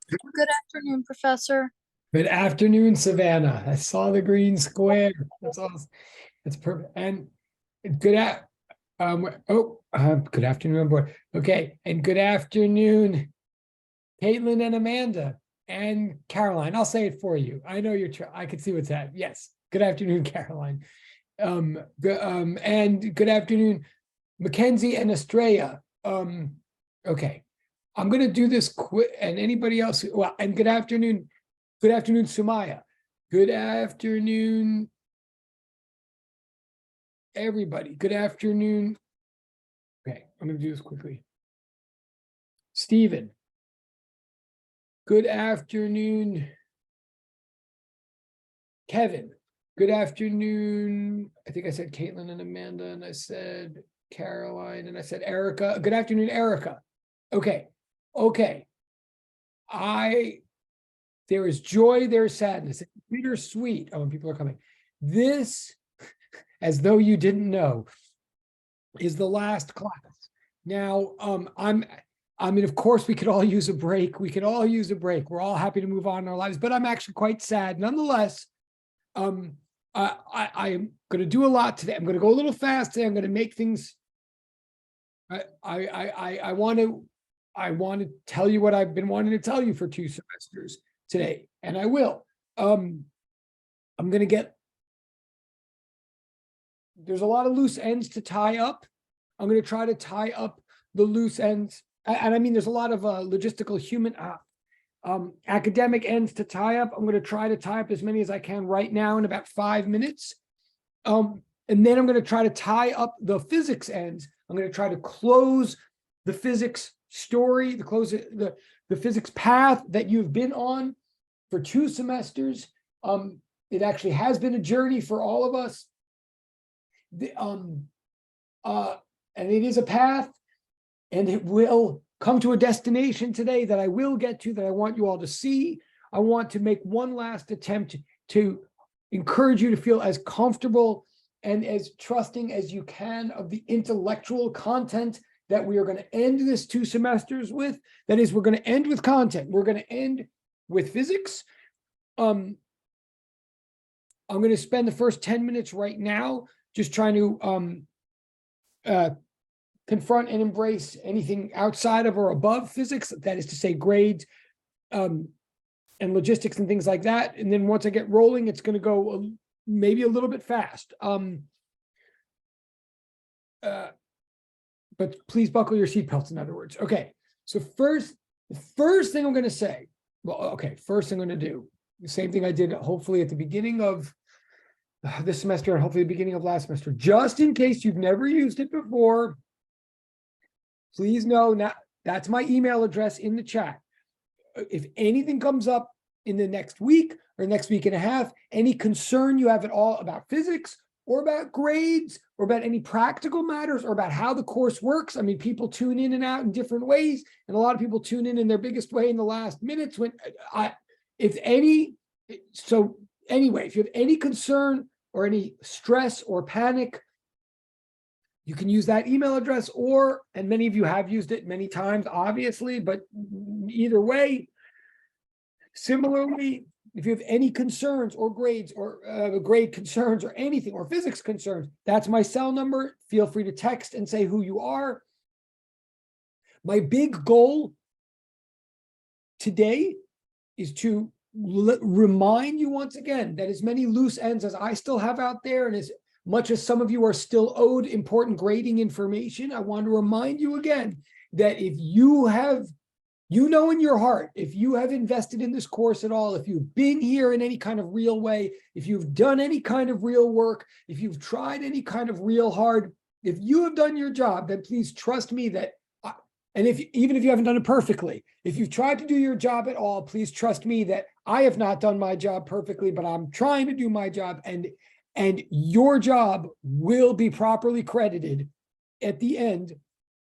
Good afternoon, Professor. Good afternoon, Savannah. I saw the green square. That's awesome. That's perfect. And good at good afternoon, everyone. Okay, and good afternoon, Caitlin and Amanda and Caroline. I'll say it for you. I know I can see what's happening. Yes. Good afternoon, Caroline. And good afternoon, Mackenzie and Estrella. Okay. I'm gonna do this quick, and anybody else, well, and good afternoon, Sumaya. Good afternoon, everybody. Good afternoon. Okay, I'm gonna do this quickly. Stephen. Good afternoon, Kevin. Good afternoon. I think I said Caitlin and Amanda, and I said Caroline, and I said Erica. Good afternoon, Erica. Okay. There is joy, there is sadness. It's bittersweet. Oh, and people are coming. This, as though you didn't know, is the last class. Now, I mean, of course, we could all use a break. We're all happy to move on in our lives, but I'm actually quite sad. Nonetheless, I'm going to do a lot today. I'm going to go a little fast today. I'm going to make things. I want to tell you what I've been wanting to tell you for 2 semesters today, and I will. I'm going to get. There's a lot of loose ends to tie up. I'm going to try to tie up the loose ends, and I mean, there's a lot of logistical human academic ends to tie up. I'm going to try to tie up as many as I can right now in about 5 minutes. And then I'm going to try to tie up the physics ends. I'm going to try to close the physics story, the physics path that you've been on for 2 semesters. It actually has been a journey for all of us. And it is a path, and it will come to a destination today that I will get to, that I want you all to see. I want to make one last attempt to encourage you to feel as comfortable and as trusting as you can of the intellectual content that we are going to end this 2 semesters with. That is, we're going to end with content. We're going to end with physics. I'm going to spend the first 10 minutes right now just trying to confront and embrace anything outside of or above physics, that is to say grades and logistics and things like that. And then once I get rolling, it's going to go maybe a little bit fast. But please buckle your seatbelts, in other words. Okay, so the first thing I'm going to say, first thing I'm going to do, the same thing I did hopefully at the beginning of this semester and hopefully the beginning of last semester, just in case you've never used it before. Please know now that's my email address in the chat. If anything comes up in the next week or next week and a half, any concern you have at all about physics or about grades or about any practical matters or about how the course works. I mean, people tune in and out in different ways, and a lot of people tune in their biggest way in the last minutes if you have any concern or any stress or panic, you can use that email address, and many of you have used it many times, obviously, but either way, similarly, if you have any concerns or grades or grade concerns or anything or physics concerns, that's my cell number. Feel free to text and say who you are. My big goal today is to remind you once again that as many loose ends as I still have out there, and as much as some of you are still owed important grading information, I want to remind you again that if you have, in your heart, if you have invested in this course at all, if you've been here in any kind of real way, if you've done any kind of real work, if you've tried any kind of real hard, if you have done your job, then please trust me that, and even if you haven't done it perfectly, if you've tried to do your job at all, please trust me that I have not done my job perfectly, but I'm trying to do my job, and your job will be properly credited at the end.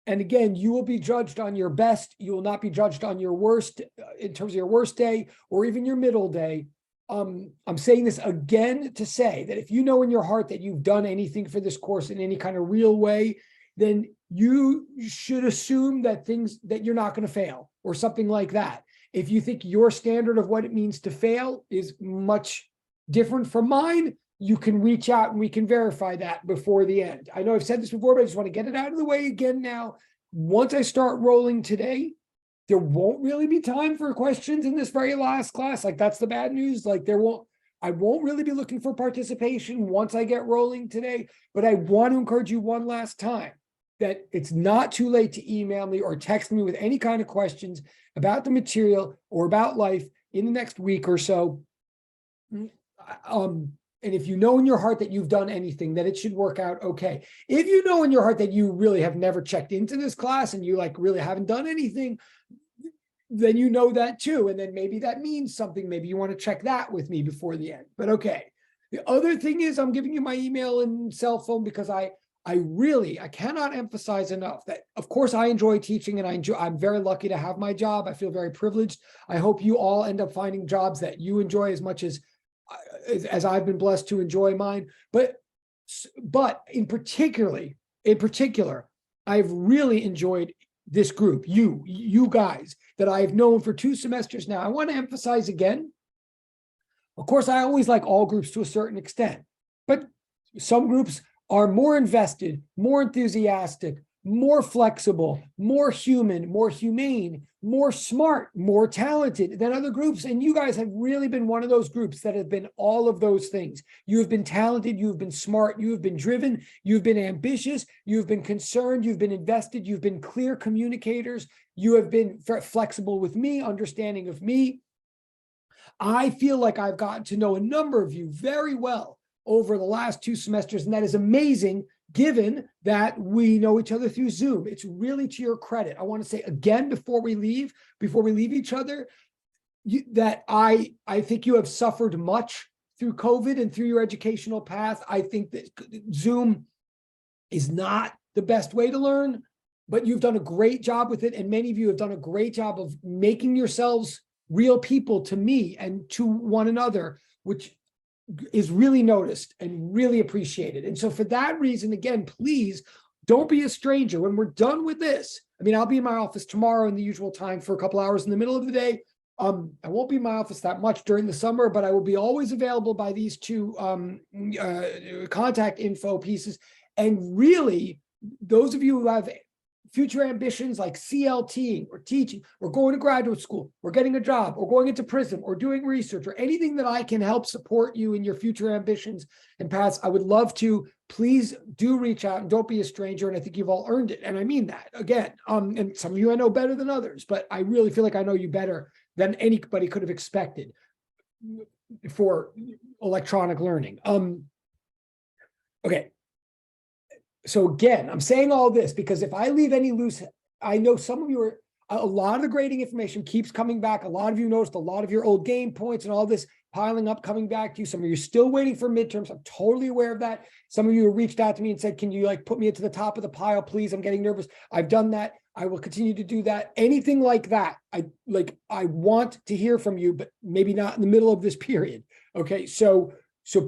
And again, you will be judged on your best. You will not be judged on your worst, in terms of your worst day or even your middle day. I'm saying this again to say that if you know in your heart that you've done anything for this course in any kind of real way, then you should assume that you're not going to fail or something like that. If you think your standard of what it means to fail is much different from mine, you can reach out and we can verify that before the end. I know I've said this before, but I just want to get it out of the way again now. Once I start rolling today, there won't really be time for questions in this very last class. Like, that's the bad news. Like, I won't really be looking for participation once I get rolling today, but I want to encourage you one last time that it's not too late to email me or text me with any kind of questions about the material or about life in the next week or so. And if you know in your heart that you've done anything, that it should work out okay. If you know in your heart that you really have never checked into this class and you like really haven't done anything, then you know that too. And then maybe that means something. Maybe you want to check that with me before the end. But okay. The other thing is I'm giving you my email and cell phone because I cannot emphasize enough that, of course, I enjoy teaching and I'm very lucky to have my job. I feel very privileged. I hope you all end up finding jobs that you enjoy as much as I've been blessed to enjoy mine. But in particular, I've really enjoyed this group, you guys that I've known for 2 semesters now. I want to emphasize again, of course, I always like all groups to a certain extent, but some groups are more invested, more enthusiastic, more flexible, more human, more humane, more smart, more talented than other groups. And you guys have really been one of those groups that have been all of those things. You have been talented, you have been smart, you have been driven, you've been ambitious, you've been concerned, you've been invested, you've been clear communicators, you have been flexible with me, understanding of me. I feel like I've gotten to know a number of you very well over the last 2 semesters, and that is amazing given that we know each other through Zoom. It's really to your credit. I want to say again before we leave each other, that I think you have suffered much through COVID and through your educational path. I think that Zoom is not the best way to learn, but you've done a great job with it, and many of you have done a great job of making yourselves real people to me and to one another, which is really noticed and really appreciated. And so for that reason, again, please don't be a stranger. When we're done with this, I mean, I'll be in my office tomorrow in the usual time for a couple hours in the middle of the day. I won't be in my office that much during the summer, but I will be always available by these 2 contact info pieces. And really, those of you who have future ambitions like CLT or teaching or going to graduate school or getting a job or going into prison or doing research or anything that I can help support you in your future ambitions and paths, I would love to. Please do reach out and don't be a stranger. And I think you've all earned it. And I mean that again. And some of you I know better than others, but I really feel like I know you better than anybody could have expected for electronic learning. Okay. So again, I'm saying all this because if I leave any loose, I know some of you are, a lot of the grading information keeps coming back. A lot of you noticed a lot of your old game points and all this piling up, coming back to you. Some of you are still waiting for midterms. I'm totally aware of that. Some of you have reached out to me and said, can you like put me into the top of the pile, please? I'm getting nervous. I've done that. I will continue to do that. Anything like that, I want to hear from you, but maybe not in the middle of this period. Okay, so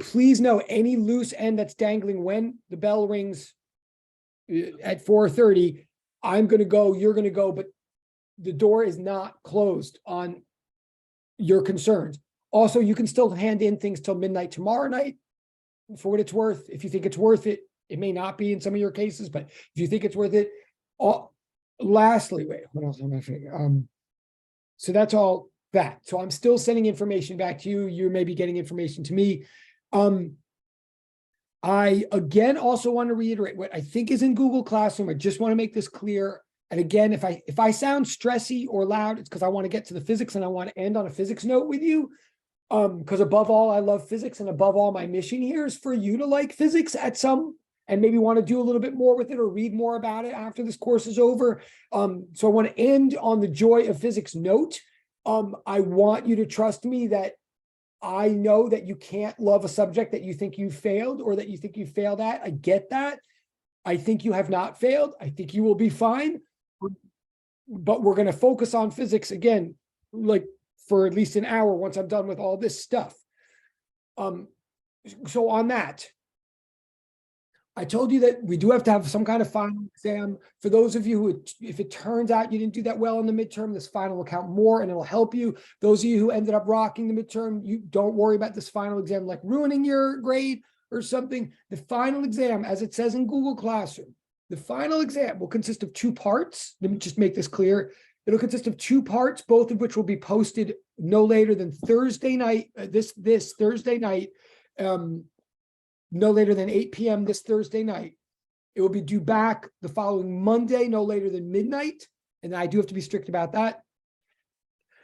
please know any loose end that's dangling when the bell rings at 4:30, I'm going to go, you're going to go, but the door is not closed on your concerns. Also, you can still hand in things till midnight tomorrow night for what it's worth. If you think it's worth it, it may not be in some of your cases, but if you think it's worth it. Lastly, wait, what else am I saying? So that's all that. So I'm still sending information back to you. You may be getting information to me. I, again, also want to reiterate what I think is in Google Classroom. I just want to make this clear. And again, if I sound stressy or loud, it's because I want to get to the physics and I want to end on a physics note with you. Because above all, I love physics, and above all, my mission here is for you to like physics at some, and maybe want to do a little bit more with it or read more about it after this course is over. So I want to end on the joy of physics note. I want you to trust me that I know that you can't love a subject that you think you failed or that you think you failed at. I get that. I think you have not failed. I think you will be fine. But we're going to focus on physics again, like for at least an hour once I'm done with all this stuff. So on that, I told you that we do have to have some kind of final exam. For those of you who, if it turns out you didn't do that well in the midterm, this final will count more and it'll help you. Those of you who ended up rocking the midterm, you don't worry about this final exam like ruining your grade or something. The final exam, as it says in Google Classroom, the final exam will consist of 2 parts. Let me just make this clear. It'll consist of 2 parts, both of which will be posted no later than Thursday night, this Thursday night, no later than 8 p.m. this Thursday night. It will be due back the following Monday, no later than midnight. And I do have to be strict about that.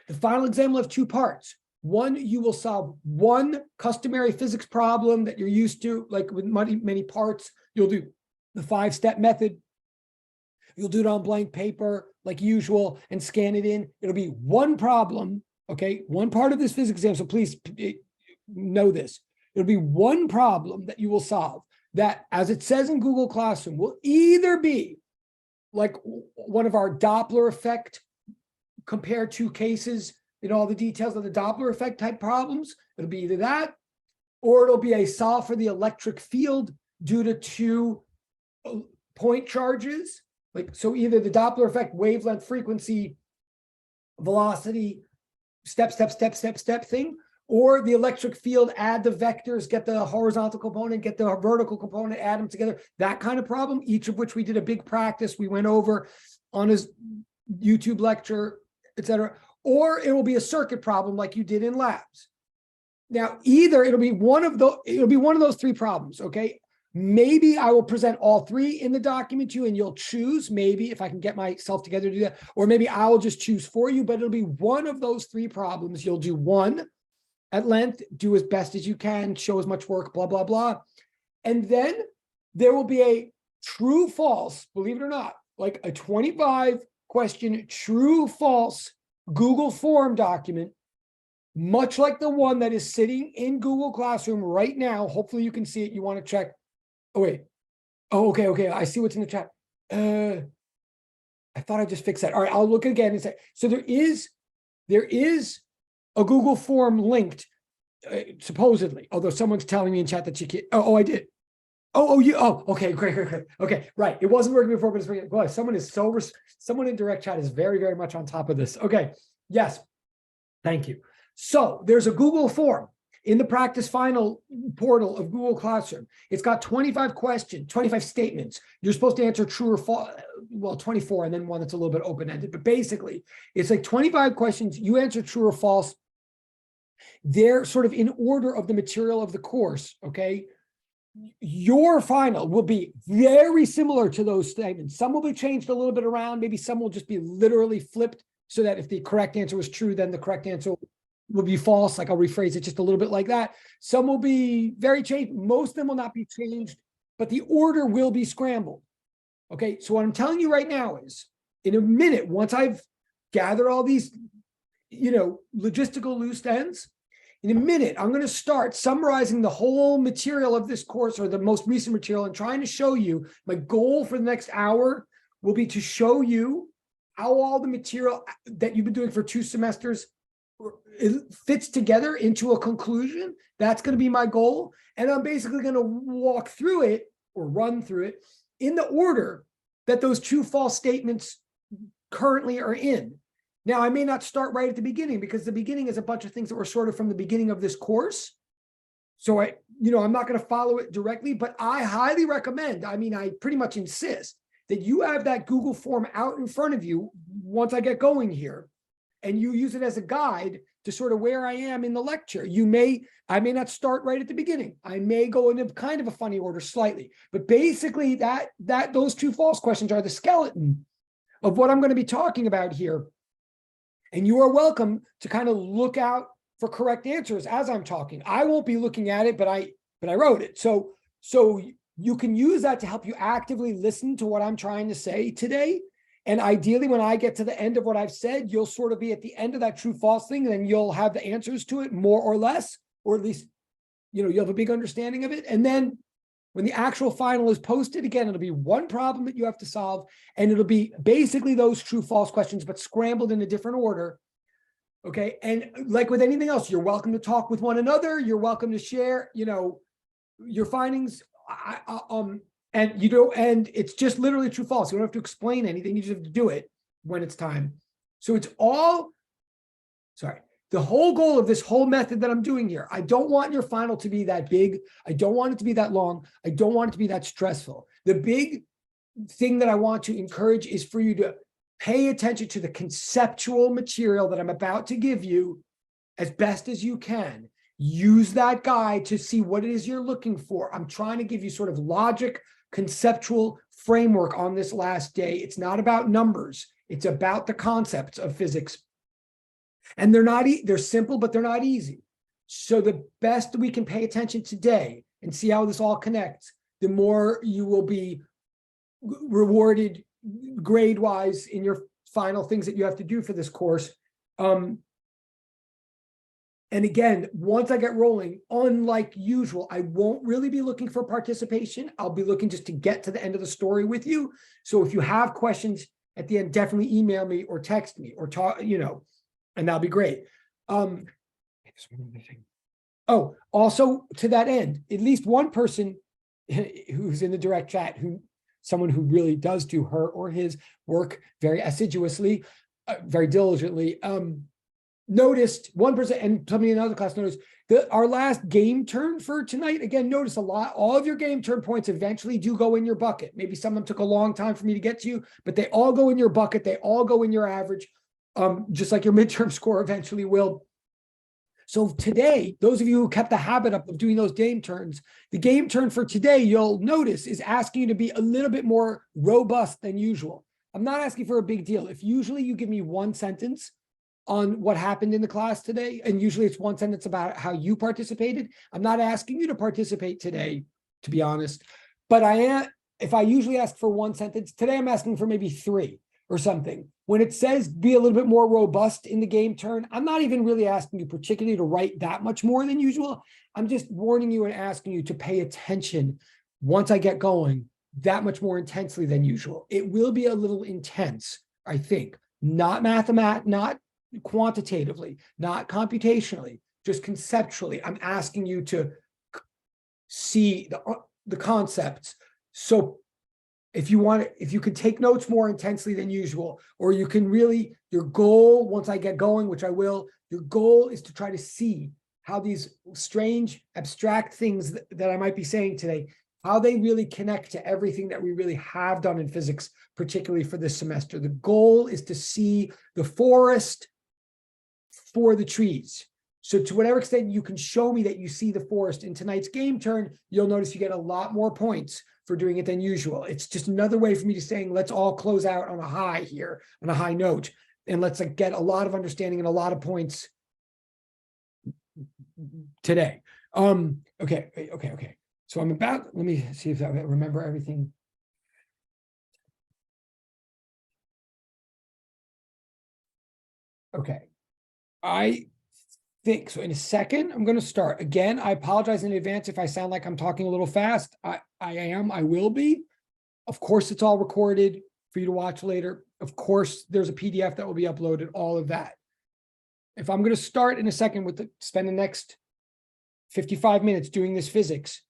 The final exam will have 2 parts. One, you will solve one customary physics problem that you're used to, like with many parts. You'll do the 5-step method. You'll do it on blank paper like usual and scan it in. It'll be one problem, okay? One part of this physics exam, so please know this. It'll be one problem that you will solve that, as it says in Google Classroom, will either be like one of our Doppler effect compared to cases in all the details of the Doppler effect type problems. It'll be either that, or it'll be a solve for the electric field due to 2 point charges. Like, so either the Doppler effect, wavelength, frequency, velocity, step thing, or the electric field, add the vectors, get the horizontal component, get the vertical component, add them together, that kind of problem, each of which we did a big practice. We went over on his YouTube lecture, etc. Or it will be a circuit problem like you did in labs. Now, either it'll be one of those 3 problems, okay? Maybe I will present all 3 in the document to you and you'll choose, maybe if I can get myself together to do that, or maybe I'll just choose for you, but it'll be one of those 3 problems. You'll do one at length, do as best as you can, show as much work, blah, blah, blah. And then there will be a true false, believe it or not, like a 25 question true false Google form document, much like the one that is sitting in Google Classroom right now. Hopefully you can see it. You want to check. Oh, wait. Oh, okay. I see what's in the chat. I thought I just fixed that. All right, I'll look again and say, so there is a Google form linked, supposedly, although someone's telling me in chat that you can't. I did. Okay, great. Okay, right. It wasn't working before, but it's working. Boy, someone in direct chat is very, very much on top of this. Okay, yes, thank you. So there's a Google form in the practice final portal of Google Classroom. It's got 25 questions, 25 statements. You're supposed to answer true or false. Well, 24, and then one that's a little bit open-ended. But basically, it's like 25 questions. You answer true or false. They're sort of in order of the material of the course, okay? Your final will be very similar to those statements. Some will be changed a little bit around. Maybe some will just be literally flipped so that if the correct answer was true, then the correct answer will be false. Like, I'll rephrase it just a little bit like that. Some will be very changed. Most of them will not be changed, but the order will be scrambled. Okay, so what I'm telling you right now is, in a minute, once I've gathered all these, logistical loose ends, in a minute, I'm going to start summarizing the whole material of this course, or the most recent material, and trying to show you. My goal for the next hour will be to show you how all the material that you've been doing for 2 semesters fits together into a conclusion. That's going to be my goal. And I'm basically going to walk through it, or run through it, in the order that those true false statements currently are in. Now, I may not start right at the beginning, because the beginning is a bunch of things that were sort of from the beginning of this course. So I'm not going to follow it directly, but I highly recommend, I pretty much insist that you have that Google form out in front of you once I get going here, and you use it as a guide to sort of where I am in the lecture. I may not start right at the beginning. I may go in a kind of a funny order slightly, but basically those true false questions are the skeleton of what I'm going to be talking about here. And you are welcome to kind of look out for correct answers as I'm talking. I won't be looking at it, but I wrote it. So you can use that to help you actively listen to what I'm trying to say today. And ideally, when I get to the end of what I've said, you'll sort of be at the end of that true false thing, and then you'll have the answers to it, more or less, or at least, you'll have a big understanding of it. And then when the actual final is posted, again, it'll be one problem that you have to solve, and it'll be basically those true false questions, but scrambled in a different order. Okay. And like with anything else, you're welcome to talk with one another. You're welcome to share, your findings. And you don't, and it's just literally true, false. You don't have to explain anything. You just have to do it when it's time. So it's all, sorry, the whole goal of this whole method that I'm doing here, I don't want your final to be that big. I don't want it to be that long. I don't want it to be that stressful. The big thing that I want to encourage is for you to pay attention to the conceptual material that I'm about to give you as best as you can. Use that guide to see what it is you're looking for. I'm trying to give you sort of logic, conceptual framework on this last day. It's not about numbers. It's about the concepts of physics. And they're simple, but they're not easy. So the best we can pay attention today and see how this all connects, the more you will be rewarded grade-wise in your final things that you have to do for this course. And again, once I get rolling, unlike usual, I won't really be looking for participation. I'll be looking just to get to the end of the story with you. So if you have questions at the end, definitely email me or text me or talk, and that'll be great. Oh, also to that end, at least one person who's in the direct chat, someone who really does do her or his work very assiduously, very diligently, noticed, 1%, and somebody in another class noticed that our last game turn for tonight, again, notice all of your game turn points eventually do go in your bucket. Maybe some of them took a long time for me to get to you, but they all go in your bucket. They all go in your average, just like your midterm score eventually will. So today, those of you who kept the habit up of doing those game turns, the game turn for today, you'll notice, is asking you to be a little bit more robust than usual. I'm not asking for a big deal. If usually you give me one sentence on what happened in the class today, and usually it's one sentence about how you participated, I'm not asking you to participate today, to be honest, but I am. If I usually ask for one sentence, today I'm asking for maybe 3 or something. When it says be a little bit more robust in the game turn, I'm not even really asking you particularly to write that much more than usual. I'm just warning you and asking you to pay attention once I get going that much more intensely than usual. It will be a little intense, I think, not not quantitatively, not computationally, just conceptually. I'm asking you to see the concepts. So if you could take notes more intensely than usual, or you can really, your goal, once I get going, which I will, your goal is to try to see how these strange, abstract things that I might be saying today, how they really connect to everything that we really have done in physics, particularly for this semester. The goal is to see the forest for the trees. So to whatever extent you can show me that you see the forest in tonight's game turn, you'll notice you get a lot more points for doing it than usual. It's just another way for me to saying, let's all close out on a high here, on a high note, and let's get a lot of understanding and a lot of points today. Okay. So let me see if I remember everything. Okay. I think so. In a second, I'm going to start. Again, I apologize in advance if I sound like I'm talking a little fast. I will be. Of course, it's all recorded for you to watch later. Of course, there's a PDF that will be uploaded, all of that. If I'm going to start in a second spend the next 55 minutes doing this physics,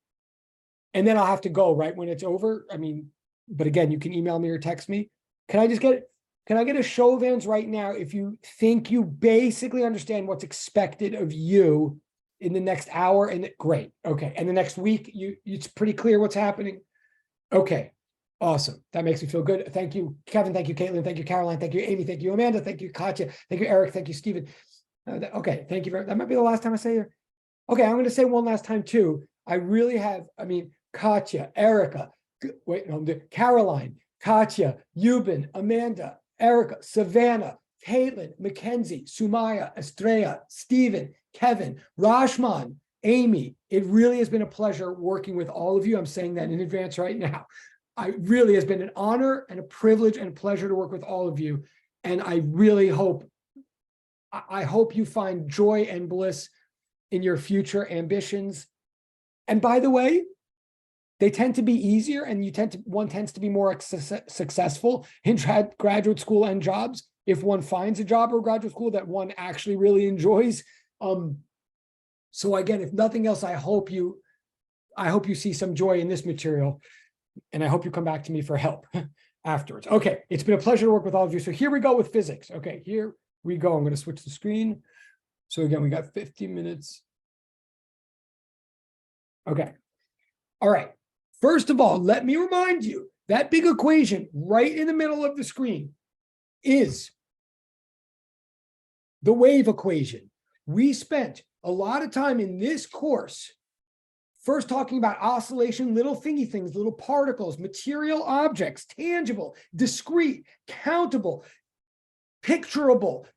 and then I'll have to go right when it's over. I mean, but again, you can email me or text me. Can I get a show of hands right now if you think you basically understand what's expected of you in the next hour? And great. Okay. And the next week, it's pretty clear what's happening. Okay. Awesome. That makes me feel good. Thank you, Kevin. Thank you, Caitlin. Thank you, Caroline. Thank you, Amy. Thank you, Amanda. Thank you, Katya. Thank you, Eric. Thank you, Stephen. Okay. Thank you very much. That might be the last time I say here. Okay. I'm going to say one last time too. I really have, Katya, Erica, Caroline, Katya, Euban, Amanda, Erica, Savannah, Caitlin, Mackenzie, Sumaya, Estrella, Stephen, Kevin, Rashman, Amy. It really has been a pleasure working with all of you. I'm saying that in advance right now. It really has been an honor and a privilege and a pleasure to work with all of you. And I really hope you find joy and bliss in your future ambitions. And by the way, they tend to be easier, and one tends to be more successful in graduate school and jobs if one finds a job or graduate school that one actually really enjoys. So again, if nothing else, I hope you see some joy in this material. And I hope you come back to me for help afterwards. Okay, it's been a pleasure to work with all of you. So here we go with physics. Okay, here we go. I'm going to switch the screen. So again, we got 50 minutes. Okay. All right. First of all, let me remind you that big equation right in the middle of the screen is the wave equation. We spent a lot of time in this course first talking about oscillation, little thingy things, little particles, material objects, tangible, discrete, countable, picturable,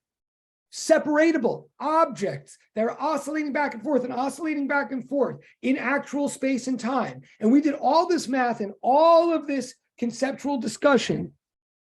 separatable objects that are oscillating back and forth in actual space and time. And we did all this math and all of this conceptual discussion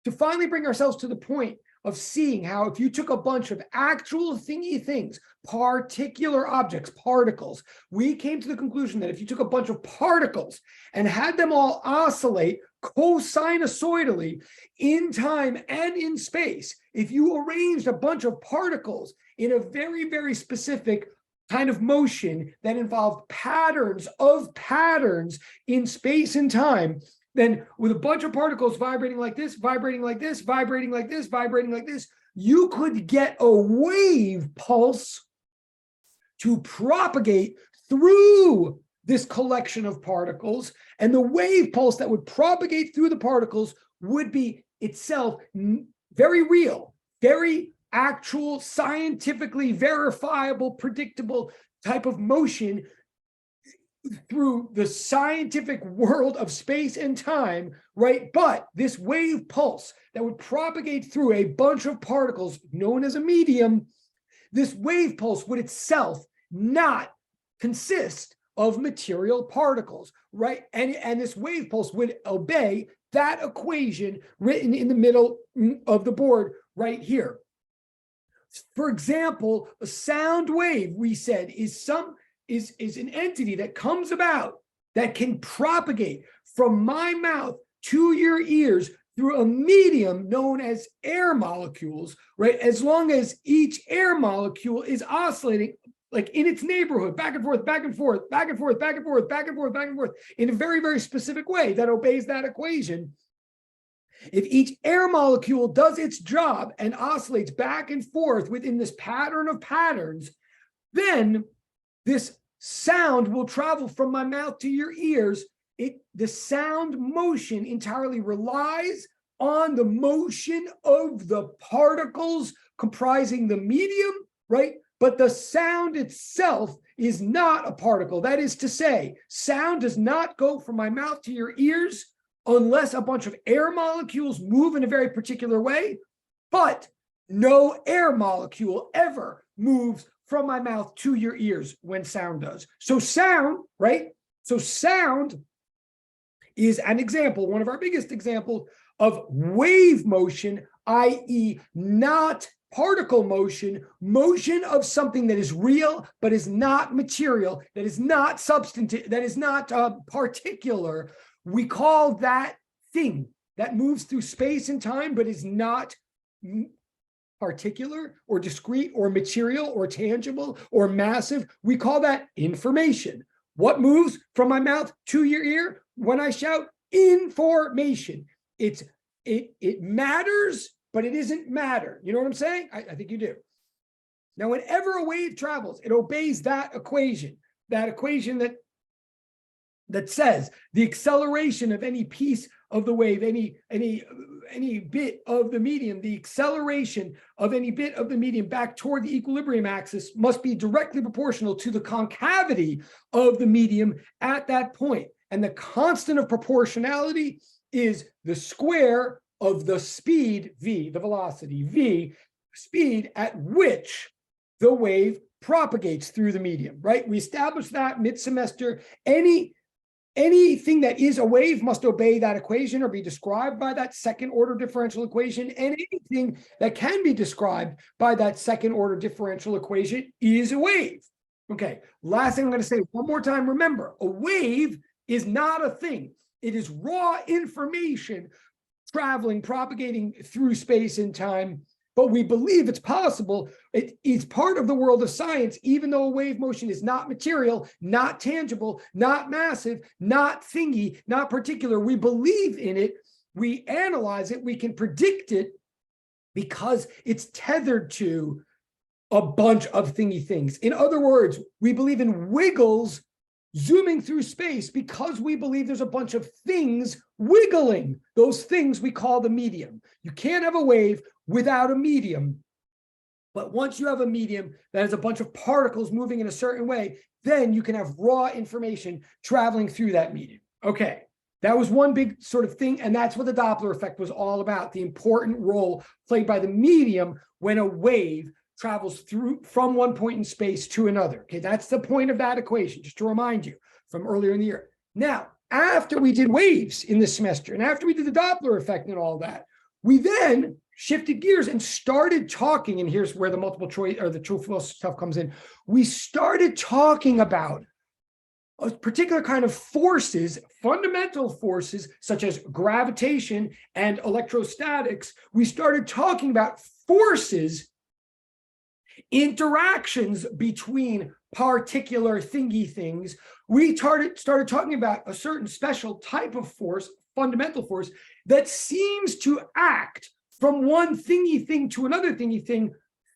to finally bring ourselves to the point of seeing how if you took a bunch of actual thingy things, particular objects, particles, we came to the conclusion that if you took a bunch of particles and had them all oscillate co-sinusoidally in time and in space, if you arranged a bunch of particles in a very, very specific kind of motion that involved patterns of patterns in space and time, then with a bunch of particles vibrating like this, vibrating like this, vibrating like this, vibrating like this, you could get a wave pulse to propagate through this collection of particles. And the wave pulse that would propagate through the particles would be itself very real, very actual, scientifically verifiable, predictable type of motion through the scientific world of space and time, right? But this wave pulse that would propagate through a bunch of particles known as a medium, this wave pulse would itself not consist of material particles, right? And this wave pulse would obey that equation written in the middle of the board right here. For example, a sound wave, we said, is an entity that comes about that can propagate from my mouth to your ears through a medium known as air molecules, right? As long as each air molecule is oscillating like in its neighborhood, back and forth, back and forth, back and forth, back and forth, back and forth, back and forth, in a very, very specific way that obeys that equation. If each air molecule does its job and oscillates back and forth within this pattern of patterns, then this sound will travel from my mouth to your ears. The sound motion entirely relies on the motion of the particles comprising the medium, right? But the sound itself is not a particle. That is to say, sound does not go from my mouth to your ears unless a bunch of air molecules move in a very particular way, but no air molecule ever moves from my mouth to your ears when sound does. So sound, right? So sound is an example, one of our biggest examples of wave motion, i.e. not particle motion, motion of something that is real, but is not material, that is not substantive, that is not particular. We call that thing that moves through space and time, but is not particular or discrete or material or tangible or massive. We call that information. What moves from my mouth to your ear when I shout? Information. It matters, but it isn't matter. You know what I'm saying? I think you do. Now, whenever a wave travels, it obeys that equation that says the acceleration of any piece of the wave, any bit of the medium, the acceleration of any bit of the medium back toward the equilibrium axis must be directly proportional to the concavity of the medium at that point. And the constant of proportionality is the square of the speed, v, the velocity, v, speed at which the wave propagates through the medium, right? We established that mid-semester. Anything that is a wave must obey that equation or be described by that second order differential equation. And anything that can be described by that second order differential equation is a wave. Okay, last thing I'm going to say one more time. Remember, a wave is not a thing. It is raw information traveling, propagating through space and time but we believe it's possible. It is part of the world of science, even though a wave motion is not material, not tangible, not massive, not thingy, not particular. We believe in it. We analyze it. We can predict it because it's tethered to a bunch of thingy things. In other words, we believe in wiggles zooming through space because we believe there's a bunch of things wiggling. Those things we call the medium. You can't have a wave without a medium. But once you have a medium that has a bunch of particles moving in a certain way, then you can have raw information traveling through that medium. Okay, that was one big sort of thing, and that's what the Doppler effect was all about, the important role played by the medium when a wave travels through from one point in space to another. Okay, that's the point of that equation, just to remind you from earlier in the year. Now, after we did waves in this semester, and after we did the Doppler effect and all that, we then shifted gears and started talking, and here's where the multiple choice or the true false stuff comes in. We started talking about a particular kind of forces, fundamental forces, such as gravitation and electrostatics. We started talking about forces, interactions between particular thingy things. We started talking about a certain special type of force, fundamental force, that seems to act from one thingy thing to another thingy thing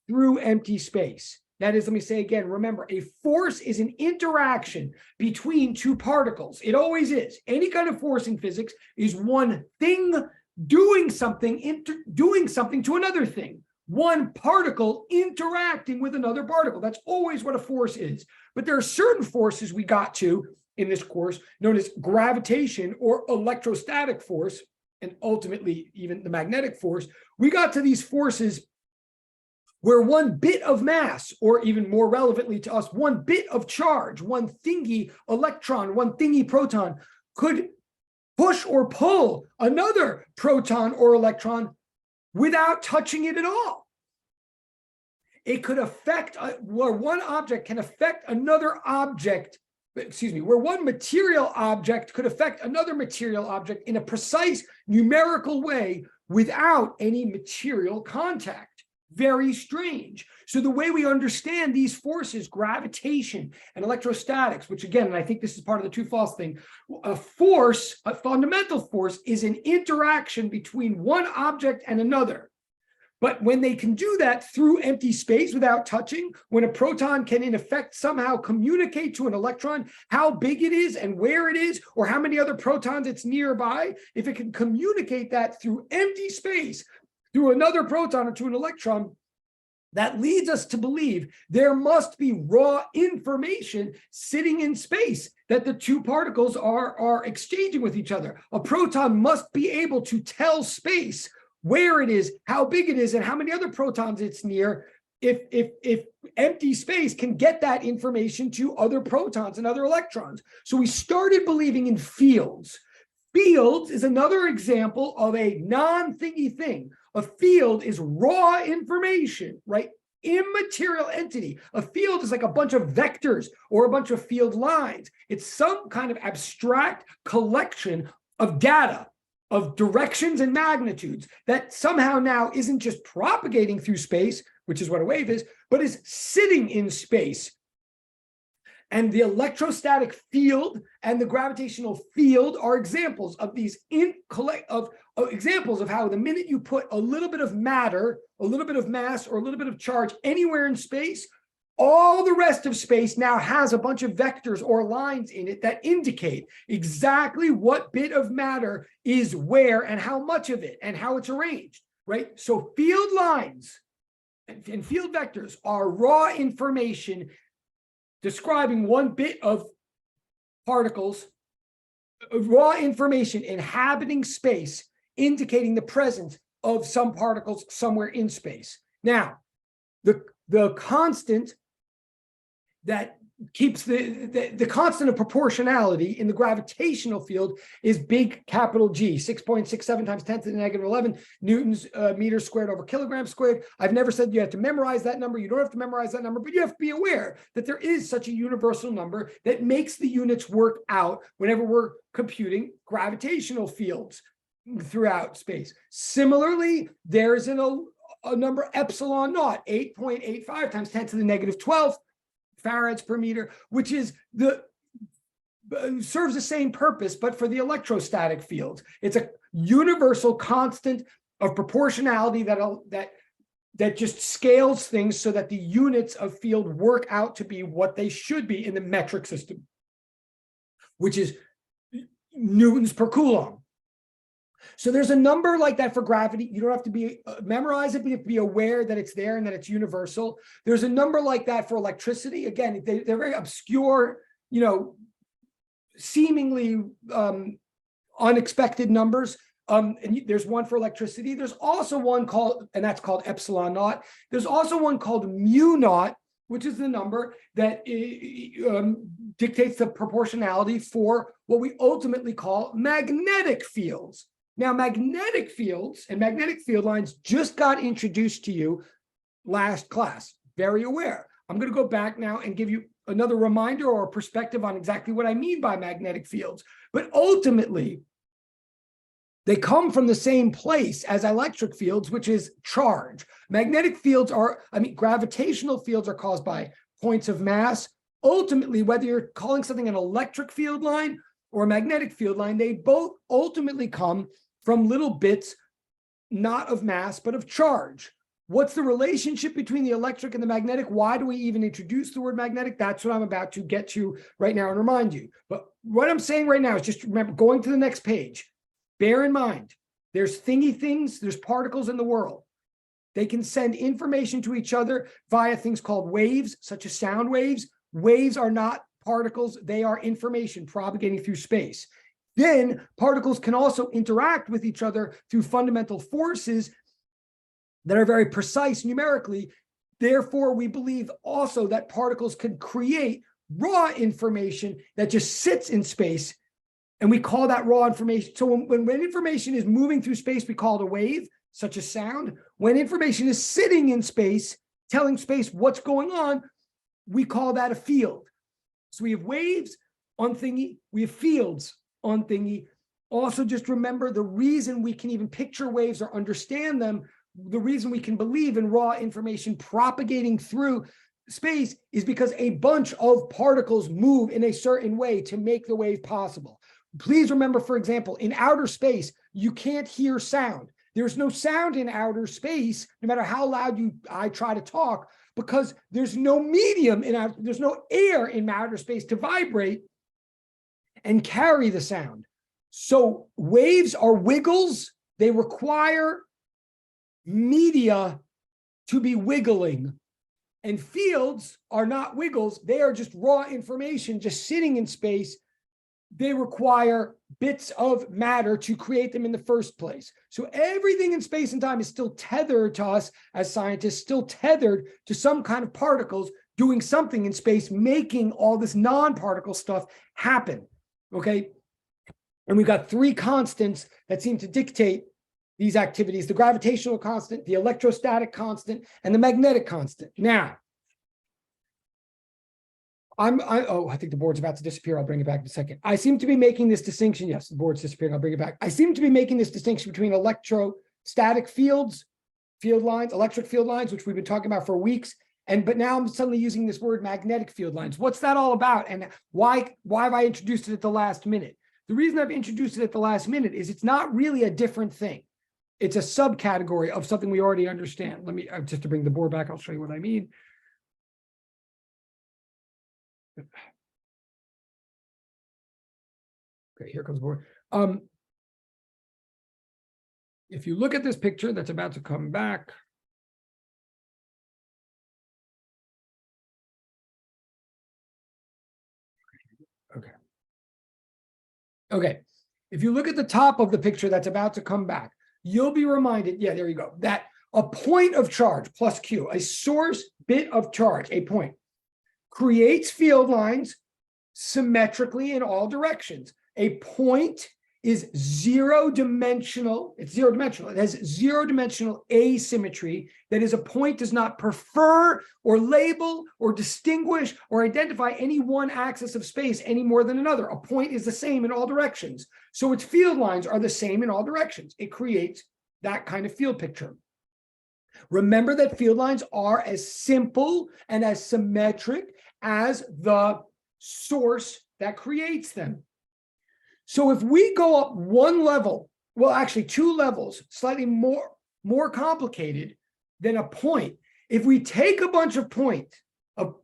through empty space. That is, let me say again, remember, a force is an interaction between two particles. It always is. Any kind of force in physics is one thing doing something to another thing. One particle interacting with another particle. That's always what a force is. But there are certain forces we got to in this course known as gravitation or electrostatic force, and ultimately even the magnetic force. We got to these forces where one bit of mass, or even more relevantly to us, one bit of charge, one thingy electron, one thingy proton, could push or pull another proton or electron without touching it at all. It could affect, where one object can affect another object, where one material object could affect another material object in a precise numerical way without any material contact. Very strange. So the way we understand these forces, gravitation and electrostatics, which again, and I think this is part of the true false thing, a force, a fundamental force, is an interaction between one object and another. But when they can do that through empty space without touching, when a proton can in effect somehow communicate to an electron how big it is and where it is, or how many other protons it's nearby, if it can communicate that through empty space, through another proton or to an electron, that leads us to believe there must be raw information sitting in space that the two particles are exchanging with each other. A proton must be able to tell space where it is, how big it is, and how many other protons it's near. If empty space can get that information to other protons and other electrons. So we started believing in fields. Fields is another example of a non-thingy thing. A field is raw information, right? Immaterial entity. A field is like a bunch of vectors or a bunch of field lines. It's some kind of abstract collection of data, of directions and magnitudes that somehow now isn't just propagating through space, which is what a wave is, but is sitting in space. And the electrostatic field and the gravitational field are examples of these examples of how the minute you put a little bit of matter, a little bit of mass, or a little bit of charge anywhere in space, all the rest of space now has a bunch of vectors or lines in it that indicate exactly what bit of matter is where and how much of it and how it's arranged, right? So field lines and field vectors are raw information describing one bit of particles, raw information inhabiting space, indicating the presence of some particles somewhere in space. Now, the constant that keeps the constant of proportionality in the gravitational field is big capital G, 6.67 times 10 to the negative 11 newtons meters squared over kilograms squared. I've never said you have to memorize that number. You don't have to memorize that number, but you have to be aware that there is such a universal number that makes the units work out whenever we're computing gravitational fields throughout space. Similarly, there's a number epsilon naught, 8.85 times 10 to the negative 12 farads per meter, which is serves the same purpose, but for the electrostatic fields. It's a universal constant of proportionality that just scales things so that the units of field work out to be what they should be in the metric system, which is newtons per coulomb. So there's a number like that for gravity. You don't have to be memorize it, but you have to be aware that it's there and that it's universal. There's a number like that for electricity. Again, they're very obscure, seemingly unexpected numbers. And there's one for electricity. There's also one called, and that's called epsilon naught. There's also one called mu naught, which is the number that dictates the proportionality for what we ultimately call magnetic fields. Now, magnetic fields and magnetic field lines just got introduced to you last class. Very aware. I'm going to go back now and give you another reminder or perspective on exactly what I mean by magnetic fields. But ultimately, they come from the same place as electric fields, which is charge. Magnetic fields gravitational fields are caused by points of mass. Ultimately, whether you're calling something an electric field line or a magnetic field line, they both ultimately come from little bits, not of mass, but of charge. What's the relationship between the electric and the magnetic? Why do we even introduce the word magnetic? That's what I'm about to get to right now and remind you. But what I'm saying right now is just remember, going to the next page, bear in mind, there's thingy things, there's particles in the world. They can send information to each other via things called waves, such as sound waves. Waves are not particles, they are information propagating through space. Then particles can also interact with each other through fundamental forces that are very precise numerically. Therefore, we believe also that particles can create raw information that just sits in space, and we call that raw information. So when information is moving through space, we call it a wave, such as sound. When information is sitting in space, telling space what's going on, we call that a field. So we have waves on thingy, we have fields on thingy. Also, just remember the reason we can even picture waves or understand them, the reason we can believe in raw information propagating through space is because a bunch of particles move in a certain way to make the wave possible. Please remember, for example, in outer space, you can't hear sound. There's no sound in outer space, no matter how loud I try to talk, because there's no medium there's no air in outer space to vibrate and carry the sound. So waves are wiggles. They require media to be wiggling. And fields are not wiggles. They are just raw information just sitting in space. They require bits of matter to create them in the first place. So everything in space and time is still tethered to us as scientists, still tethered to some kind of particles doing something in space, making all this non-particle stuff happen. Okay. And we've got three constants that seem to dictate these activities: the gravitational constant, the electrostatic constant, and the magnetic constant. Now, I think the board's about to disappear. I'll bring it back in a second. I seem to be making this distinction. Yes, the board's disappearing. I'll bring it back. I seem to be making this distinction between electrostatic fields, field lines, electric field lines, which we've been talking about for weeks. But now I'm suddenly using this word magnetic field lines. What's that all about? And why have I introduced it at the last minute? The reason I've introduced it at the last minute is it's not really a different thing. It's a subcategory of something we already understand. Let me, just to bring the board back, I'll show you what I mean. Okay, here comes the board. If you look at this picture that's about to come back, okay. If you look at the top of the picture that's about to come back, you'll be reminded, yeah, there you go, that a point of charge plus Q, a source bit of charge, a point, creates field lines symmetrically in all directions. A point is zero-dimensional. It's zero-dimensional. It has zero-dimensional asymmetry. That is, a point does not prefer or label or distinguish or identify any one axis of space any more than another. A point is the same in all directions. So its field lines are the same in all directions. It creates that kind of field picture. Remember that field lines are as simple and as symmetric as the source that creates them. So if we go up one level, well, actually 2 levels, slightly more complicated than a point, if we take a bunch of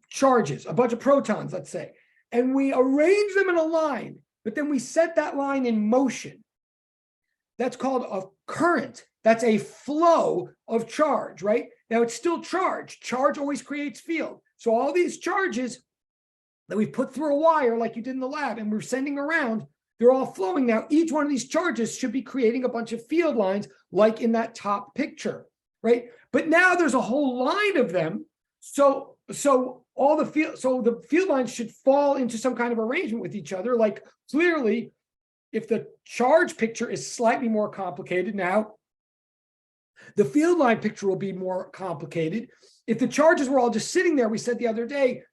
charges, a bunch of protons, let's say, and we arrange them in a line, but then we set that line in motion, that's called a current. That's a flow of charge, right? Now it's still charge. Charge always creates field. So all these charges that we've put through a wire like you did in the lab and we're sending around, they're all flowing now. Each one of these charges should be creating a bunch of field lines like in that top picture, right? But now there's a whole line of them. So the field lines should fall into some kind of arrangement with each other. Like clearly, if the charge picture is slightly more complicated now, the field line picture will be more complicated. If the charges were all just sitting there, we said the other day,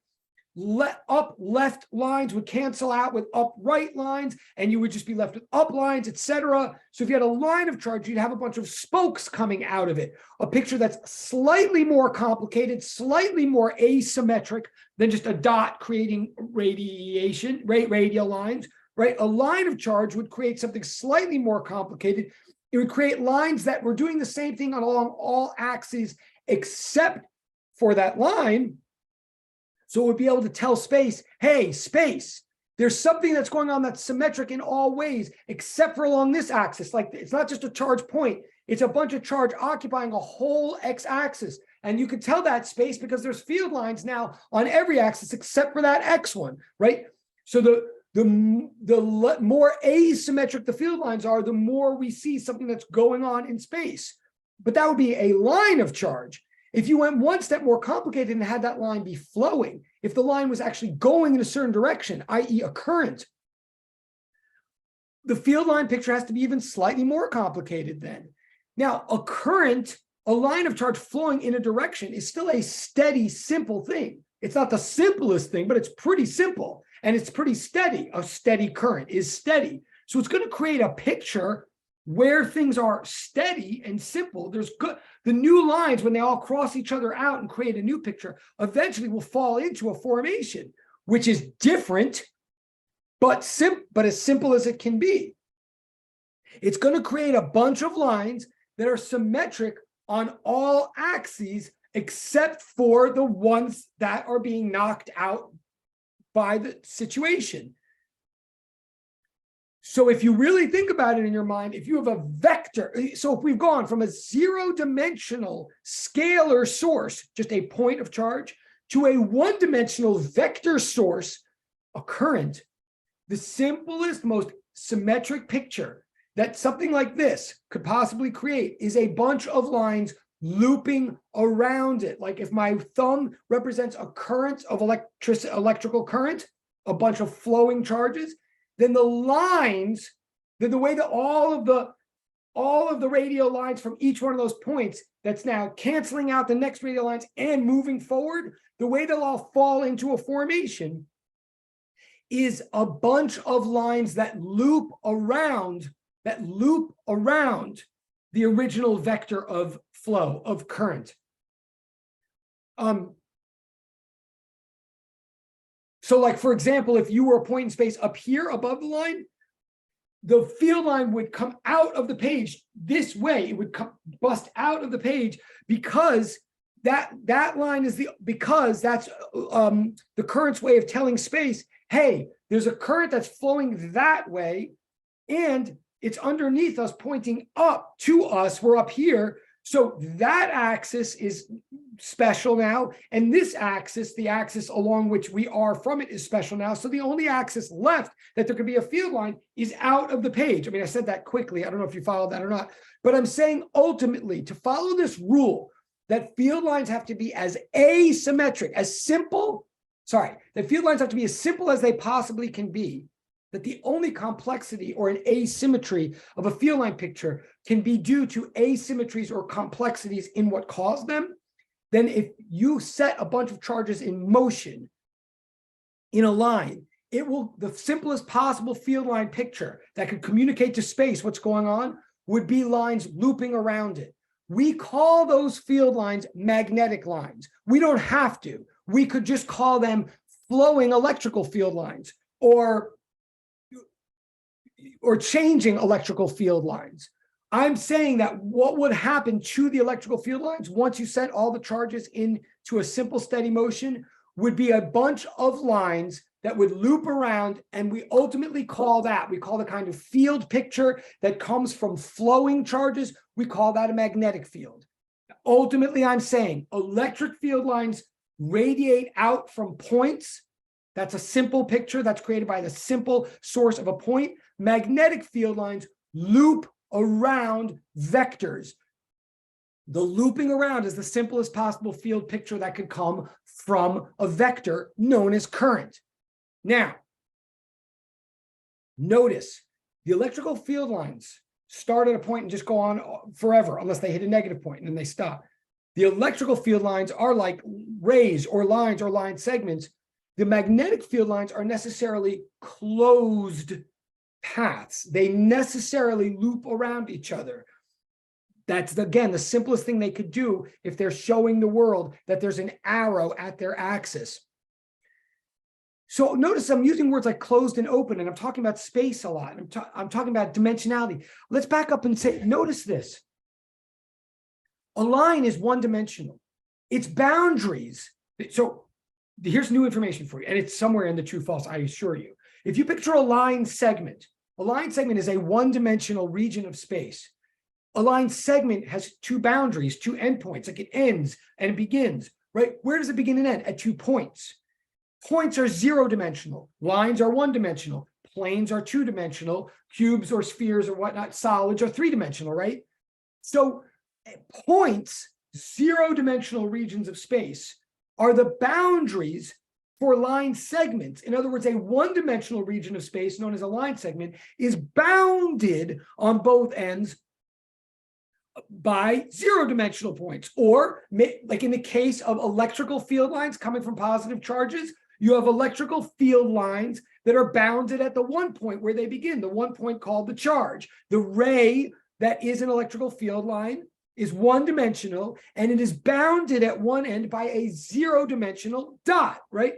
up left lines would cancel out with up right lines, and you would just be left with up lines, etc. So if you had a line of charge, you'd have a bunch of spokes coming out of it. A picture that's slightly more complicated, slightly more asymmetric than just a dot creating radial lines, right? A line of charge would create something slightly more complicated. It would create lines that were doing the same thing along all axes except for that line. So it would be able to tell space, hey, space, there's something that's going on that's symmetric in all ways, except for along this axis. Like it's not just a charge point, it's a bunch of charge occupying a whole x-axis. And you can tell that space because there's field lines now on every axis except for that x one, right? So the more asymmetric the field lines are, the more we see something that's going on in space. But that would be a line of charge. If you went one step more complicated and had that line be flowing, if the line was actually going in a certain direction, i.e. a current, the field line picture has to be even slightly more complicated then. Now, a current, a line of charge flowing in a direction is still a steady, simple thing. It's not the simplest thing, but it's pretty simple and it's pretty steady. A steady current is steady. So it's going to create a picture where things are steady and simple. There's the new lines, when they all cross each other out and create a new picture, eventually will fall into a formation, which is different, but as simple as it can be. It's going to create a bunch of lines that are symmetric on all axes, except for the ones that are being knocked out by the situation. So if you really think about it in your mind, if you have a vector, so if we've gone from a 0-dimensional scalar source, just a point of charge, to a 1-dimensional vector source, a current, the simplest, most symmetric picture that something like this could possibly create is a bunch of lines looping around it. Like if my thumb represents a current of electrical current, a bunch of flowing charges, then the lines, the way that all of the radial lines from each one of those points that's now canceling out the next radial lines and moving forward, the way they'll all fall into a formation is a bunch of lines that loop around the original vector of flow, of current. So like, for example, if you were a point in space up here above the line, the field line would come out of the page this way. It would bust out of the page because that line is because that's the current's way of telling space, hey, there's a current that's flowing that way, and it's underneath us, pointing up to us. We're up here. So that axis is special now. And this axis, the axis along which we are from it, is special now. So the only axis left that there could be a field line is out of the page. I mean, I said that quickly. I don't know if you followed that or not. But I'm saying ultimately, to follow this rule, that field lines have to be as asymmetric, that field lines have to be as simple as they possibly can be, that the only complexity or an asymmetry of a field line picture can be due to asymmetries or complexities in what caused them, then if you set a bunch of charges in motion in a line, it will, the simplest possible field line picture that could communicate to space what's going on would be lines looping around it. We call those field lines magnetic lines. We don't have to. We could just call them flowing electrical field lines or changing electrical field lines. I'm saying that what would happen to the electrical field lines once you sent all the charges into a simple steady motion would be a bunch of lines that would loop around, and we ultimately call the kind of field picture that comes from flowing charges, we call that a magnetic field. Ultimately, I'm saying electric field lines radiate out from points. That's a simple picture that's created by the simple source of a point. Magnetic field lines loop around vectors. The looping around is the simplest possible field picture that could come from a vector known as current. Now, notice the electrical field lines start at a point and just go on forever unless they hit a negative point and then they stop. The electrical field lines are like rays or lines or line segments. The magnetic field lines are necessarily closed paths. They necessarily loop around each other. That's, again, the simplest thing they could do if they're showing the world that there's an arrow at their axis. So notice I'm using words like closed and open, and I'm talking about space a lot. I'm talking about dimensionality. Let's back up and say, notice this. A line is one-dimensional. Its boundaries. So here's new information for you, and it's somewhere in the true-false, I assure you. If you picture a line segment is a one-dimensional region of space. A line segment has two boundaries, two endpoints, like it ends and it begins, right? Where does it begin and end? At 2 points. Points are zero-dimensional. Lines are one-dimensional. Planes are two-dimensional. Cubes or spheres or whatnot, solids are three-dimensional, right? So points, zero-dimensional regions of space, are the boundaries for line segments. In other words, a one-dimensional region of space known as a line segment is bounded on both ends by zero-dimensional points. Or like in the case of electrical field lines coming from positive charges, you have electrical field lines that are bounded at the one point where they begin, the one point called the charge. The ray that is an electrical field line is one-dimensional, and it is bounded at one end by a zero-dimensional dot, right?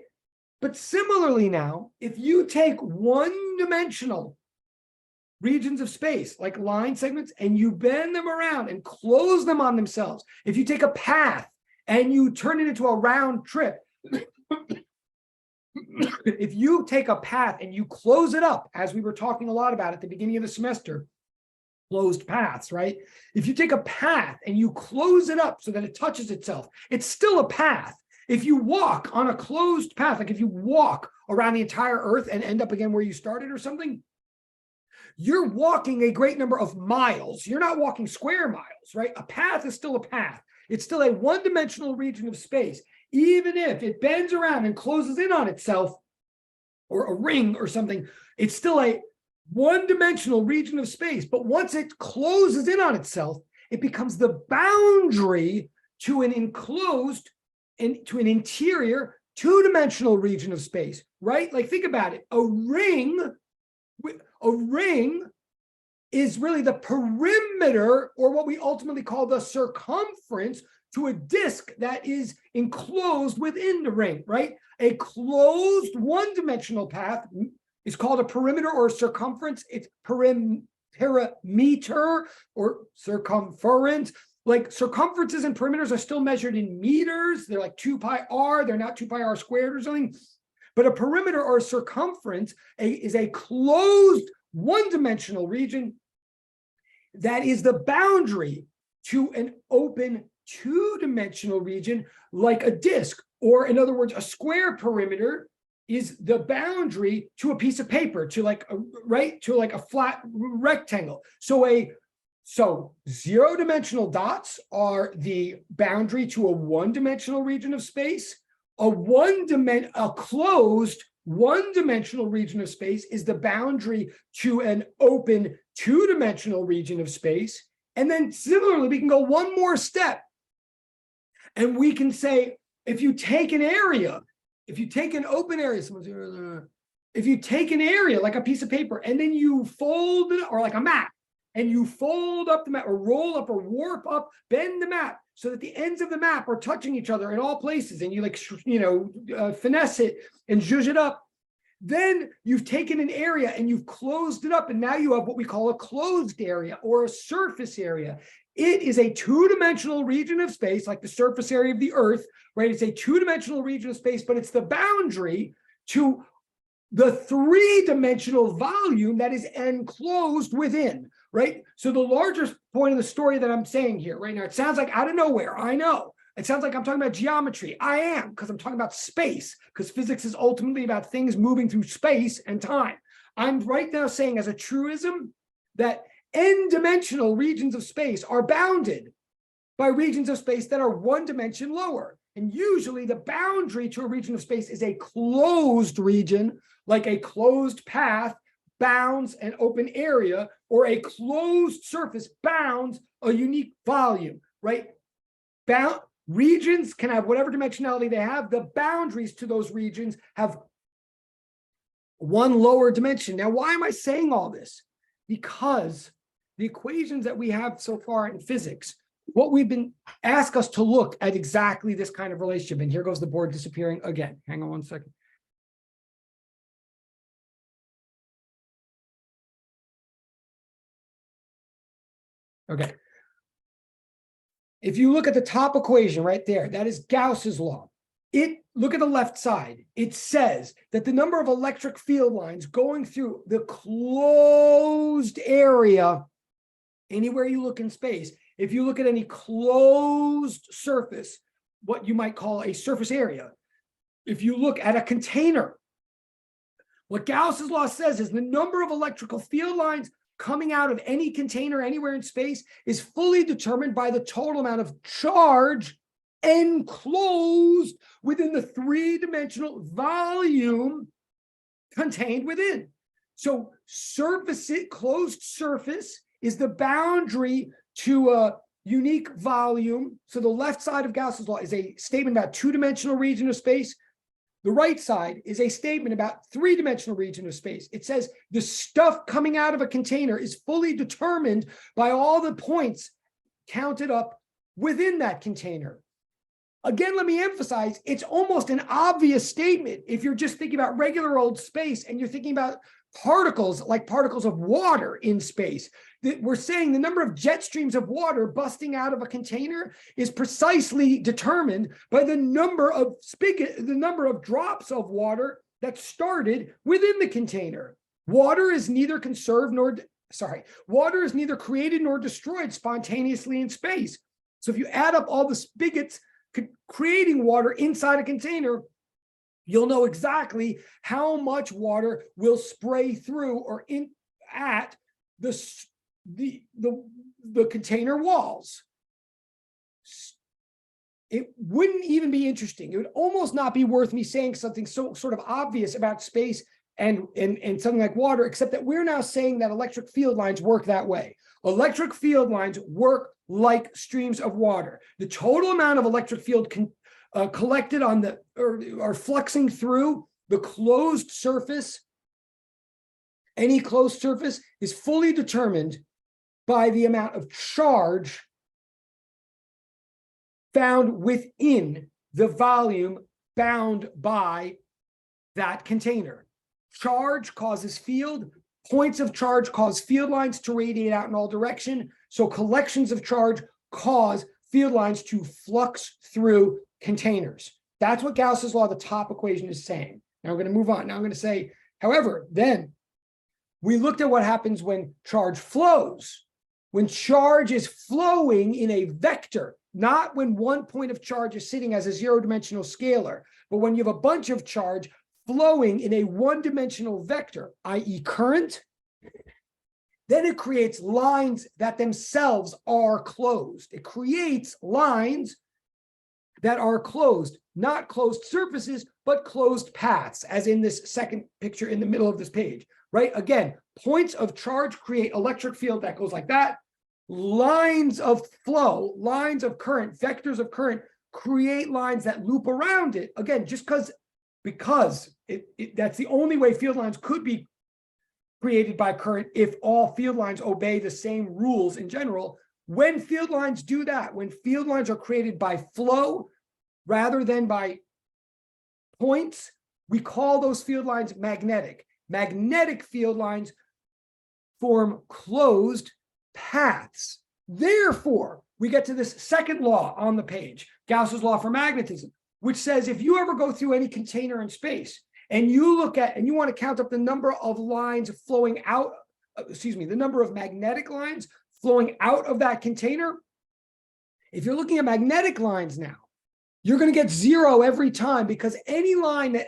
But similarly now, if you take one-dimensional regions of space, like line segments, and you bend them around and close them on themselves, if you take a path and you turn it into a round trip, if you take a path and you close it up, as we were talking a lot about at the beginning of the semester, closed paths, right? If you take a path and you close it up so that it touches itself, it's still a path. If you walk on a closed path, like if you walk around the entire earth and end up again where you started or something, you're walking a great number of miles. You're not walking square miles, right? A path is still a path. It's still a one-dimensional region of space. Even if it bends around and closes in on itself, or a ring or something, it's still a one-dimensional region of space. But once it closes in on itself, it becomes the boundary to an enclosed and to an interior two-dimensional region of space, right? Like, think about it. A ring is really the perimeter, or what we ultimately call the circumference, to a disk that is enclosed within the ring, right? A closed one-dimensional path is called a perimeter or a circumference. It's perimeter or circumference. Like, circumferences and perimeters are still measured in meters. They're like 2 pi r. They're not 2 pi r squared or something. But a perimeter or a circumference is a closed one-dimensional region that is the boundary to an open two-dimensional region, like a disk. Or in other words, a square perimeter is the boundary to a piece of paper, to like a flat rectangle. So zero-dimensional dots are the boundary to a one-dimensional region of space. A closed one-dimensional region of space is the boundary to an open two-dimensional region of space. And then similarly, we can go one more step. And we can say, if you take an area, if you take an open area, if you take an area like a piece of paper and then you fold it, or like a map, and you fold up the map or roll up or warp up, bend the map so that the ends of the map are touching each other in all places, and you like, finesse it and zhuzh it up. Then you've taken an area and you've closed it up, and now you have what we call a closed area or a surface area. It is a two-dimensional region of space, like the surface area of the Earth, right? It's a two-dimensional region of space, but it's the boundary to the three-dimensional volume that is enclosed within, right? So the largest point of the story that I'm saying here right now, it sounds like out of nowhere, I know. It sounds like I'm talking about geometry. I am, because I'm talking about space, because physics is ultimately about things moving through space and time. I'm right now saying as a truism that n-dimensional regions of space are bounded by regions of space that are one dimension lower. And usually the boundary to a region of space is a closed region, like a closed path bounds an open area, or a closed surface bounds a unique volume, right? Regions can have whatever dimensionality they have. The boundaries to those regions have one lower dimension. Now, why am I saying all this? Because the equations that we have so far in physics, what we've been asked us to look at exactly this kind of relationship. And here goes the board disappearing again. Hang on one second. Okay. If you look at the top equation right there, that is Gauss's law. Look at the left side. It says that the number of electric field lines going through the closed area, anywhere you look in space, if you look at any closed surface, what you might call a surface area, if you look at a container, what Gauss's law says is the number of electrical field lines coming out of any container anywhere in space is fully determined by the total amount of charge enclosed within the three-dimensional volume contained within. So closed surface is the boundary to a unique volume. So the left side of Gauss's law is a statement about two-dimensional region of space. The right side is a statement about three-dimensional region of space. It says the stuff coming out of a container is fully determined by all the points counted up within that container. Again, let me emphasize, it's almost an obvious statement if you're just thinking about regular old space and you're thinking about particles, like particles of water in space. We're saying the number of jet streams of water busting out of a container is precisely determined by the number of drops of water that started within the container. Water is neither created nor destroyed spontaneously in space. So if you add up all the spigots creating water inside a container, you'll know exactly how much water will spray through or in at the container walls. It wouldn't even be interesting. It would almost not be worth me saying something so sort of obvious about space and something like water, except that we're now saying that electric field lines work that way. Electric field lines work like streams of water. The total amount of electric field collected on or fluxing through the closed surface, any closed surface, is fully determined by the amount of charge found within the volume bound by that container. Charge causes field. Points of charge cause field lines to radiate out in all directions. So collections of charge cause field lines to flux through containers. That's what Gauss's law, the top equation, is saying. Now we're going to move on. Now I'm going to say, however, then we looked at what happens when charge flows. When charge is flowing in a vector, not when one point of charge is sitting as a zero-dimensional scalar, but when you have a bunch of charge flowing in a one-dimensional vector, i.e. current, then it creates lines that themselves are closed. It creates lines that are closed, not closed surfaces, but closed paths, as in this second picture in the middle of this page, right? Again, points of charge create electric field that goes like that. Lines of flow, lines of current, vectors of current create lines that loop around it. Again, just because that's the only way field lines could be created by current if all field lines obey the same rules in general. When field lines do that, when field lines are created by flow rather than by points, we call those field lines magnetic. Magnetic field lines form closed paths. Therefore, we get to this second law on the page, Gauss's law for magnetism, which says if you ever go through any container in space and you look at and you want to count up the number of lines flowing out, the number of magnetic lines flowing out of that container, if you're looking at magnetic lines now, you're going to get 0 every time, because any line that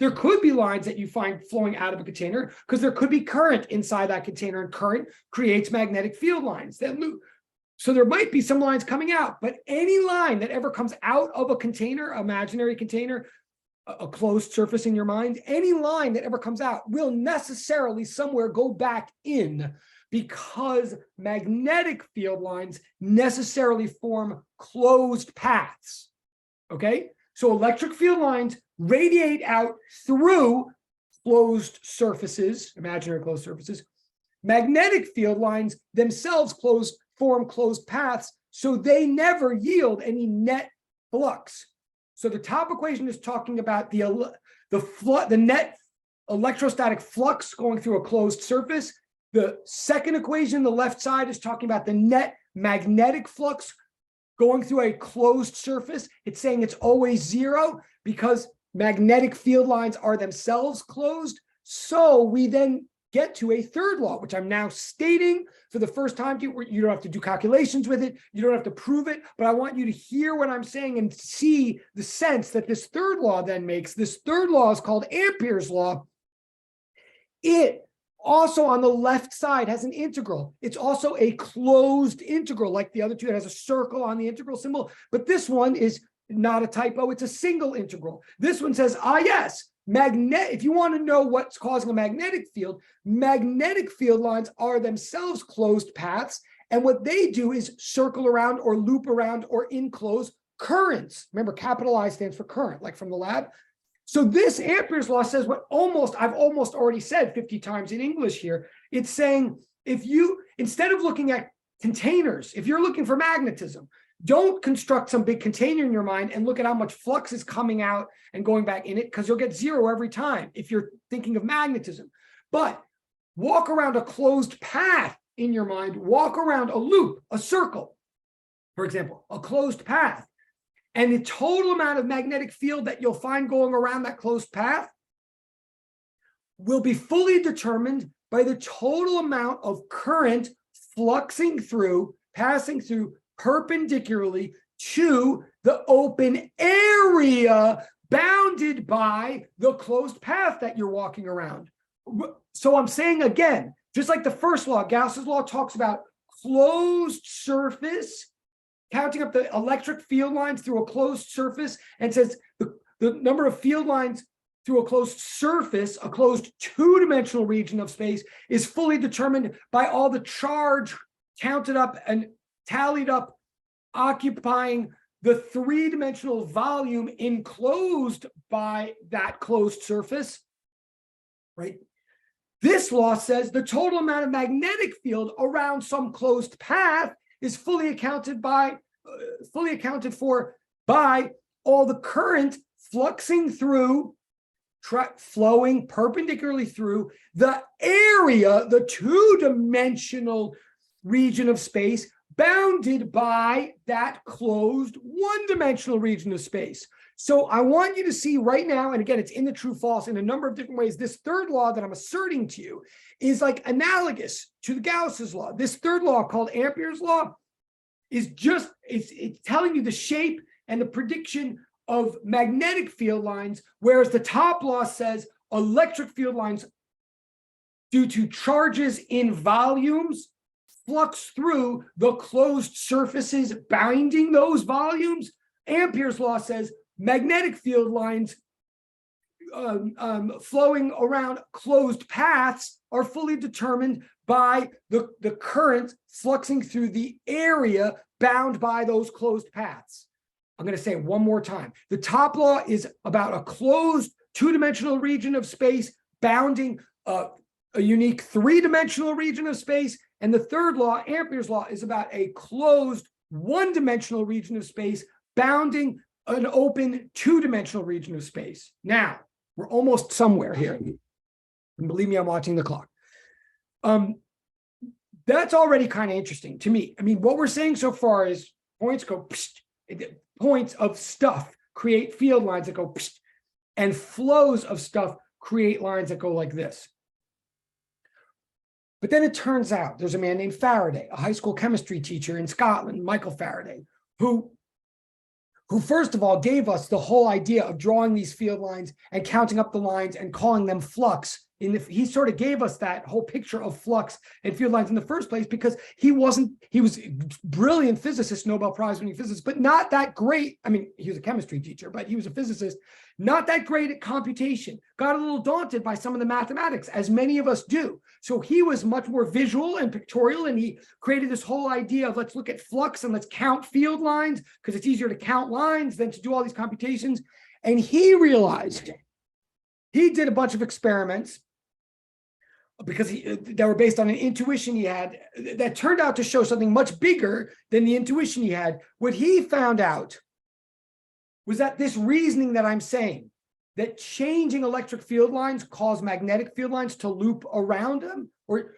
there could be lines that you find flowing out of a container because there could be current inside that container, and current creates magnetic field lines that loop. So there might be some lines coming out, but any line that ever comes out of a container, imaginary container, a closed surface in your mind, any line that ever comes out will necessarily somewhere go back in, because magnetic field lines necessarily form closed paths. Okay, so electric field lines radiate out through closed surfaces, imaginary closed surfaces. Magnetic field lines themselves form closed paths, so they never yield any net flux. So the top equation is talking about the net electrostatic flux going through a closed surface. The second equation, the left side, is talking about the net magnetic flux going through a closed surface. It's saying it's always 0 because magnetic field lines are themselves closed. So we then get to a third law, which I'm now stating for the first time to you. You don't have to do calculations with it. You don't have to prove it, but I want you to hear what I'm saying and see the sense that this third law then makes. This third law is called Ampere's law. It also on the left side has an integral. It's also a closed integral, like the other two. It has a circle on the integral symbol, but this one is not a typo. It's a single integral. This one says, yes, if you want to know what's causing a magnetic field lines are themselves closed paths. And what they do is circle around or loop around or enclose currents. Remember, capital I stands for current, like from the lab. So this Ampere's law says what I've almost already said 50 times in English here. It's saying if you, instead of looking at containers, if you're looking for magnetism, don't construct some big container in your mind and look at how much flux is coming out and going back in it, because you'll get 0 every time if you're thinking of magnetism. But walk around a closed path in your mind, walk around a loop, a circle, for example, a closed path. And the total amount of magnetic field that you'll find going around that closed path will be fully determined by the total amount of current passing through perpendicularly to the open area bounded by the closed path that you're walking around. So I'm saying again, just like the first law, Gauss's law talks about closed surface, counting up the electric field lines through a closed surface, and says the number of field lines through a closed surface, a closed two-dimensional region of space, is fully determined by all the charge counted up and tallied up, occupying the three-dimensional volume enclosed by that closed surface, right? This law says the total amount of magnetic field around some closed path is fully accounted for by all the current fluxing through, flowing perpendicularly through the area, the two-dimensional region of space bounded by that closed one-dimensional region of space. So I want you to see right now, and again, it's in the true-false in a number of different ways. This third law that I'm asserting to you is like analogous to the Gauss's law. This third law, called Ampere's law, is just, it's telling you the shape and the prediction of magnetic field lines, whereas the top law says electric field lines, due to charges in volumes, flux through the closed surfaces binding those volumes. Ampere's law says magnetic field lines flowing around closed paths are fully determined by the current fluxing through the area bound by those closed paths. I'm going to say it one more time. The top law is about a closed two-dimensional region of space bounding a unique three-dimensional region of space. And the third law, Ampere's law, is about a closed one-dimensional region of space bounding an open two-dimensional region of space. Now, we're almost somewhere here. And believe me, I'm watching the clock. That's already kind of interesting to me. I mean, what we're saying so far is points go, psst, points of stuff create field lines that go, psst, and flows of stuff create lines that go like this. But then it turns out there's a man named Faraday, a high school chemistry teacher in Scotland, Michael Faraday, who first of all gave us the whole idea of drawing these field lines and counting up the lines and calling them flux. He sort of gave us that whole picture of flux and field lines in the first place because he was a brilliant physicist, Nobel Prize winning physicist, but not that great. I mean, he was a chemistry teacher, but he was a physicist, not that great at computation, got a little daunted by some of the mathematics, as many of us do. So he was much more visual and pictorial, and he created this whole idea of let's look at flux and let's count field lines because it's easier to count lines than to do all these computations. And he realized, he did a bunch of experiments because that were based on an intuition he had that turned out to show something much bigger than the intuition he had. What he found out was that this reasoning that I'm saying, that changing electric field lines cause magnetic field lines to loop around them, or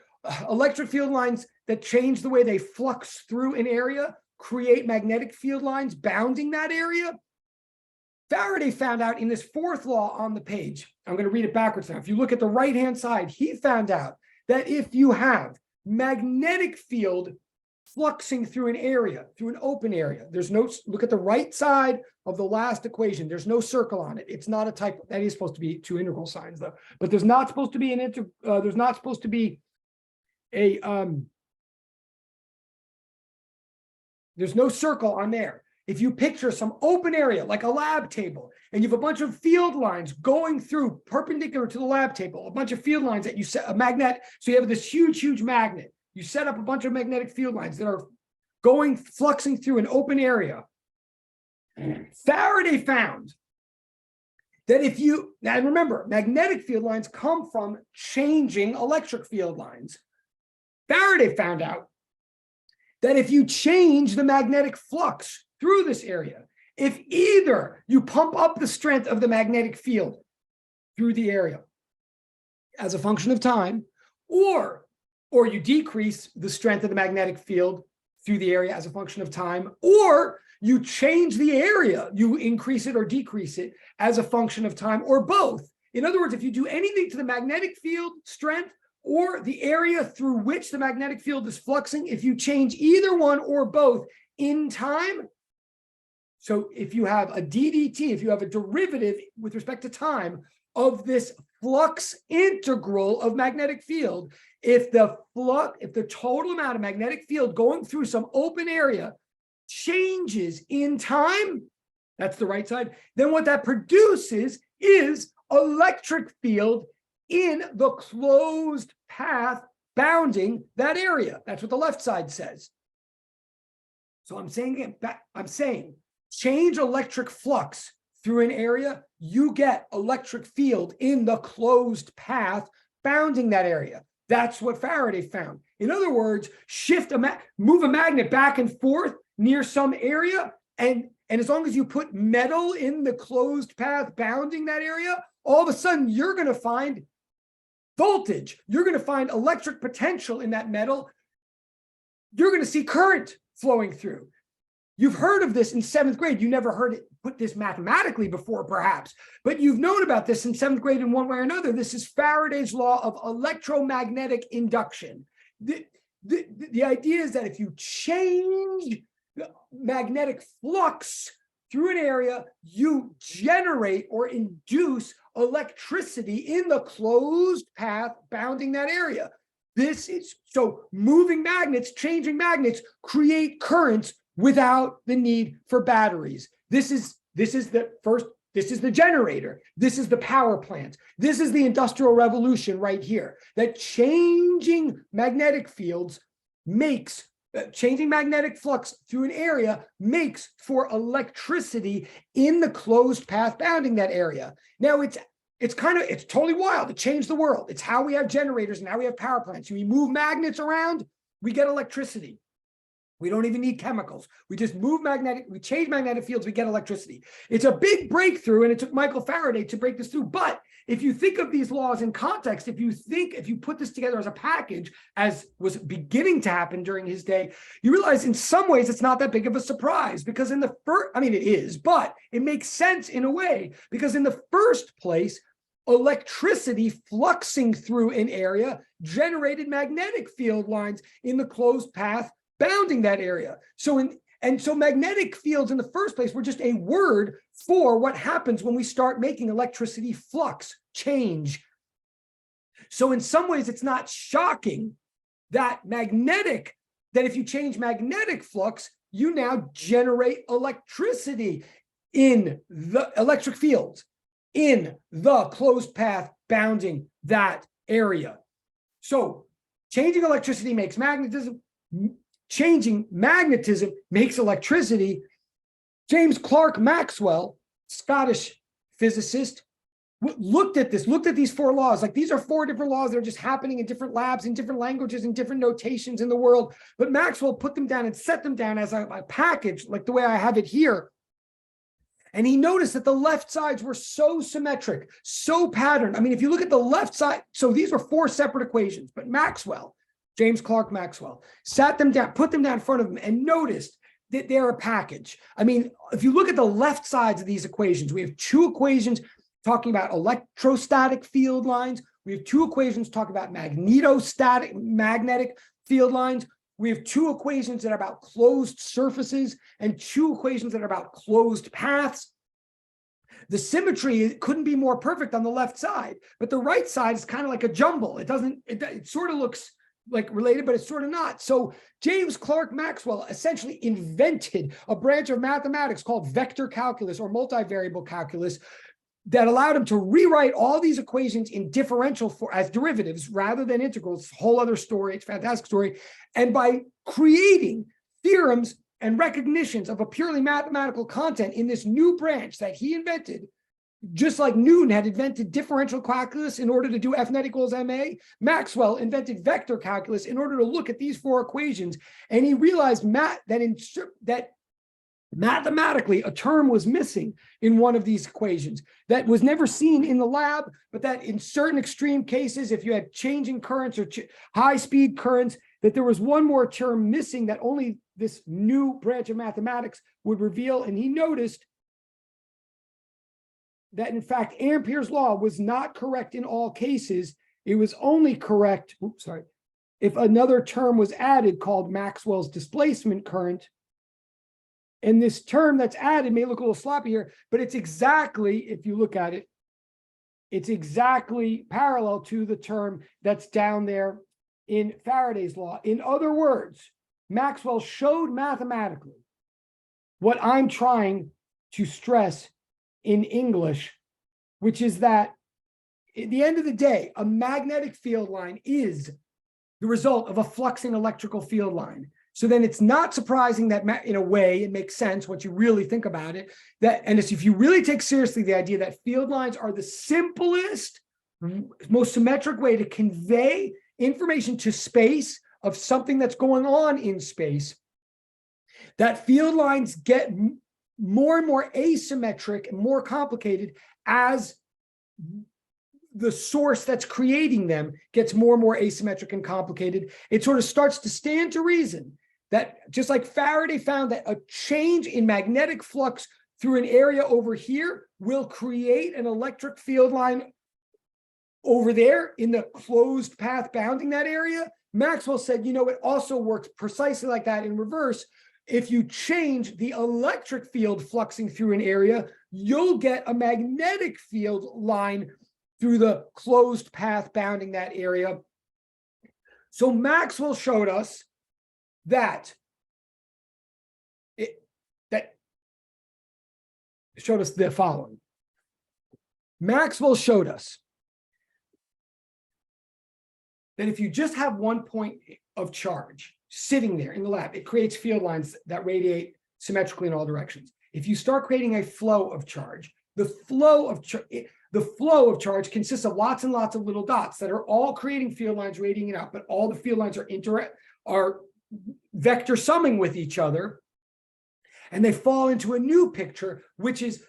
electric field lines that change the way they flux through an area create magnetic field lines bounding that area. Faraday found out in this fourth law on the page, I'm going to read it backwards now. If you look at the right-hand side, he found out that if you have magnetic field fluxing through an area, through an open area, there's no, look at the right side of the last equation, there's no circle on it. It's not a type, that is supposed to be two integral signs though, but there's not supposed to be there's not supposed to be a, there's no circle on there. If you picture some open area, like a lab table, and you have a bunch of field lines going through perpendicular to the lab table, a bunch of field lines that you set a magnet, so you have this huge magnet. You set up a bunch of magnetic field lines that are fluxing through an open area. Faraday found that if you, and remember, magnetic field lines come from changing electric field lines. Faraday found out that if you change the magnetic flux through this area, if either you pump up the strength of the magnetic field through the area as a function of time, or you decrease the strength of the magnetic field through the area as a function of time, or you change the area, you increase it or decrease it as a function of time, or both. In other words, if you do anything to the magnetic field strength or the area through which the magnetic field is fluxing, if you change either one or both in time, so if you have a ddt, if you have a derivative with respect to time of this flux integral of magnetic field, if the total amount of magnetic field going through some open area changes in time, that's the right side, then what that produces is electric field in the closed path bounding that area. That's what the left side says. So I'm saying change electric flux through an area, you get electric field in the closed path bounding that area. That's what Faraday found. In other words, move a magnet back and forth near some area, and as long as you put metal in the closed path bounding that area, all of a sudden you're going to find voltage. You're going to find electric potential in that metal. You're going to see current flowing through. You've heard of this in 7th grade. You never heard it put this mathematically before, perhaps, but you've known about this in 7th grade in one way or another. This is Faraday's law of electromagnetic induction. The idea is that if you change the magnetic flux through an area, you generate or induce electricity in the closed path bounding that area. This is so moving magnets, changing magnets create currents without the need for batteries. This is the generator. This is the power plant. This is the Industrial Revolution right here. That changing magnetic fields makes, changing magnetic flux through an area makes for electricity in the closed path bounding that area. Now, it's it's totally wild. It changed the world. It's how we have generators and how we have power plants. We move magnets around, we get electricity. We don't even need chemicals. We just we change magnetic fields, we get electricity. It's a big breakthrough, and it took Michael Faraday to break this through. But if you think of these laws in context, if you put this together as a package, as was beginning to happen during his day, you realize in some ways it's not that big of a surprise, because in the first, I mean, it is, but it makes sense in a way, because in the first place, electricity fluxing through an area generated magnetic field lines in the closed path bounding that area. So magnetic fields in the first place were just a word for what happens when we start making electricity flux change. So in some ways, it's not shocking that if you change magnetic flux, you now generate electricity in the electric fields in the closed path bounding that area. So changing electricity makes magnetism. Changing magnetism makes electricity. James Clerk Maxwell, Scottish physicist, looked at these 4 laws. Like, these are 4 different laws that are just happening in different labs, in different languages, in different notations in the world. But Maxwell put them down and set them down as a package, like the way I have it here. And he noticed that the left sides were so symmetric, so patterned. I mean, if you look at the left side, so these were 4 separate equations, but James Clerk Maxwell, sat them down, put them down in front of him, and noticed that they're a package. I mean, if you look at the left sides of these equations, we have 2 equations talking about electrostatic field lines. We have 2 equations talking about magnetic field lines. We have 2 equations that are about closed surfaces and 2 equations that are about closed paths. The symmetry couldn't be more perfect on the left side, but the right side is kind of like a jumble. It sort of looks like related, but it's sort of not. So James Clerk Maxwell essentially invented a branch of mathematics called vector calculus, or multivariable calculus, that allowed him to rewrite all these equations in differential as derivatives rather than integrals. Whole other story. It's a fantastic story. And by creating theorems and recognitions of a purely mathematical content in this new branch that he invented, just like Newton had invented differential calculus in order to do F net equals ma, Maxwell invented vector calculus in order to look at these 4 equations. And he realized that mathematically a term was missing in one of these equations that was never seen in the lab, but that in certain extreme cases, if you had changing currents or high-speed currents, that there was one more term missing that only this new branch of mathematics would reveal. And he noticed that, in fact, Ampere's law was not correct in all cases. It was only correct, if another term was added called Maxwell's displacement current. And this term that's added may look a little sloppy here, but it's exactly, if you look at it, it's exactly parallel to the term that's down there in Faraday's law. In other words, Maxwell showed mathematically what I'm trying to stress in English, which is that at the end of the day, a magnetic field line is the result of a fluxing electrical field line. So then it's not surprising that in a way it makes sense once you really think about it, and if you really take seriously the idea that field lines are the simplest, most symmetric way to convey information to space of something that's going on in space, that field lines get more and more asymmetric and more complicated as the source that's creating them gets more and more asymmetric and complicated. It sort of starts to stand to reason that, just like Faraday found that a change in magnetic flux through an area over here will create an electric field line over there in the closed path bounding that area, Maxwell said, you know, it also works precisely like that in reverse. If you change the electric field fluxing through an area, you'll get a magnetic field line through the closed path bounding that area. So Maxwell showed us that showed us the following. Maxwell showed us that if you just have one point of charge sitting there in the lab, it creates field lines that radiate symmetrically in all directions. If you start creating a flow of charge, the flow of charge consists of lots and lots of little dots that are all creating field lines radiating out, but all the field lines are vector summing with each other, and they fall into a new picture, which is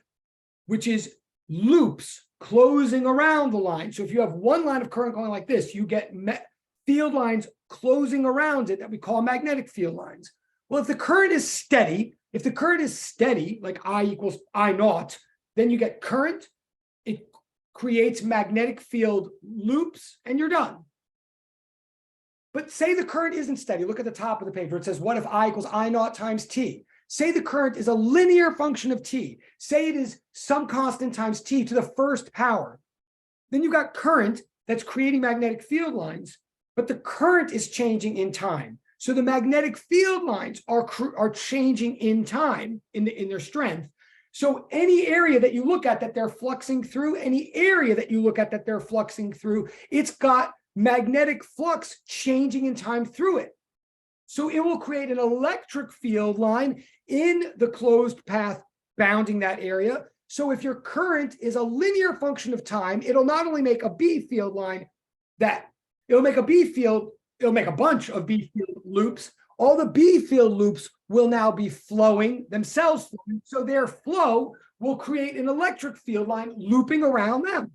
loops closing around the line. So if you have one line of current going like this, you get field lines closing around it that we call magnetic field lines. Well, if the current is steady, like I equals I naught, then you get current, it creates magnetic field loops, and you're done. But say the current isn't steady. Look at the top of the page where it says, what if I equals I naught times T? Say the current is a linear function of T. Say it is some constant times T to the first power. Then you've got current that's creating magnetic field lines, but the current is changing in time. So the magnetic field lines are changing in time in their strength. So any area that you look at that they're fluxing through, it's got magnetic flux changing in time through it. So it will create an electric field line in the closed path bounding that area. So if your current is a linear function of time, it'll not only make a B field line it'll make a bunch of B field loops. All the B field loops will now be flowing themselves. So their flow will create an electric field line looping around them.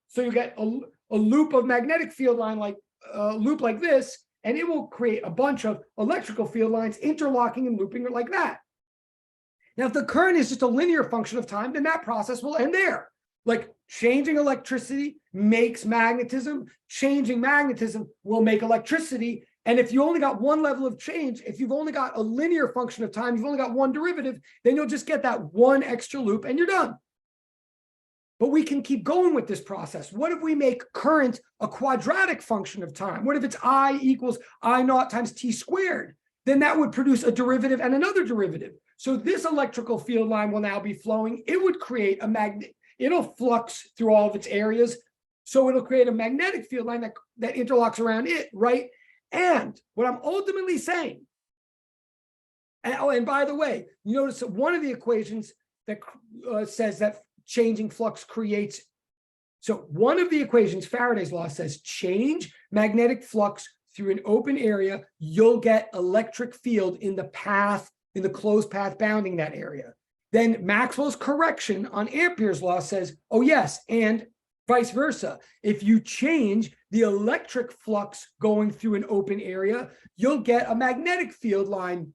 So you get a loop of magnetic field line, like a loop like this, and it will create a bunch of electrical field lines interlocking and looping like that. Now, if the current is just a linear function of time, then that process will end there. Like changing electricity makes magnetism, changing magnetism will make electricity. And if you only got one level of change, if you've only got a linear function of time, you've only got one derivative, then you'll just get that one extra loop and you're done. But we can keep going with this process. What if we make current a quadratic function of time? What if it's I equals I naught times T squared? Then that would produce a derivative and another derivative. So this electrical field line will now be flowing. It would create a magnet. It'll flux through all of its areas. So it'll create a magnetic field line that interlocks around it, right? And what I'm ultimately saying, and by the way, you notice that one of the equations that says that changing flux creates, so one of the equations, Faraday's law, says change magnetic flux through an open area, you'll get electric field in the path, in the closed path bounding that area. Then Maxwell's correction on Ampere's law says, oh yes, and vice versa. If you change the electric flux going through an open area, you'll get a magnetic field line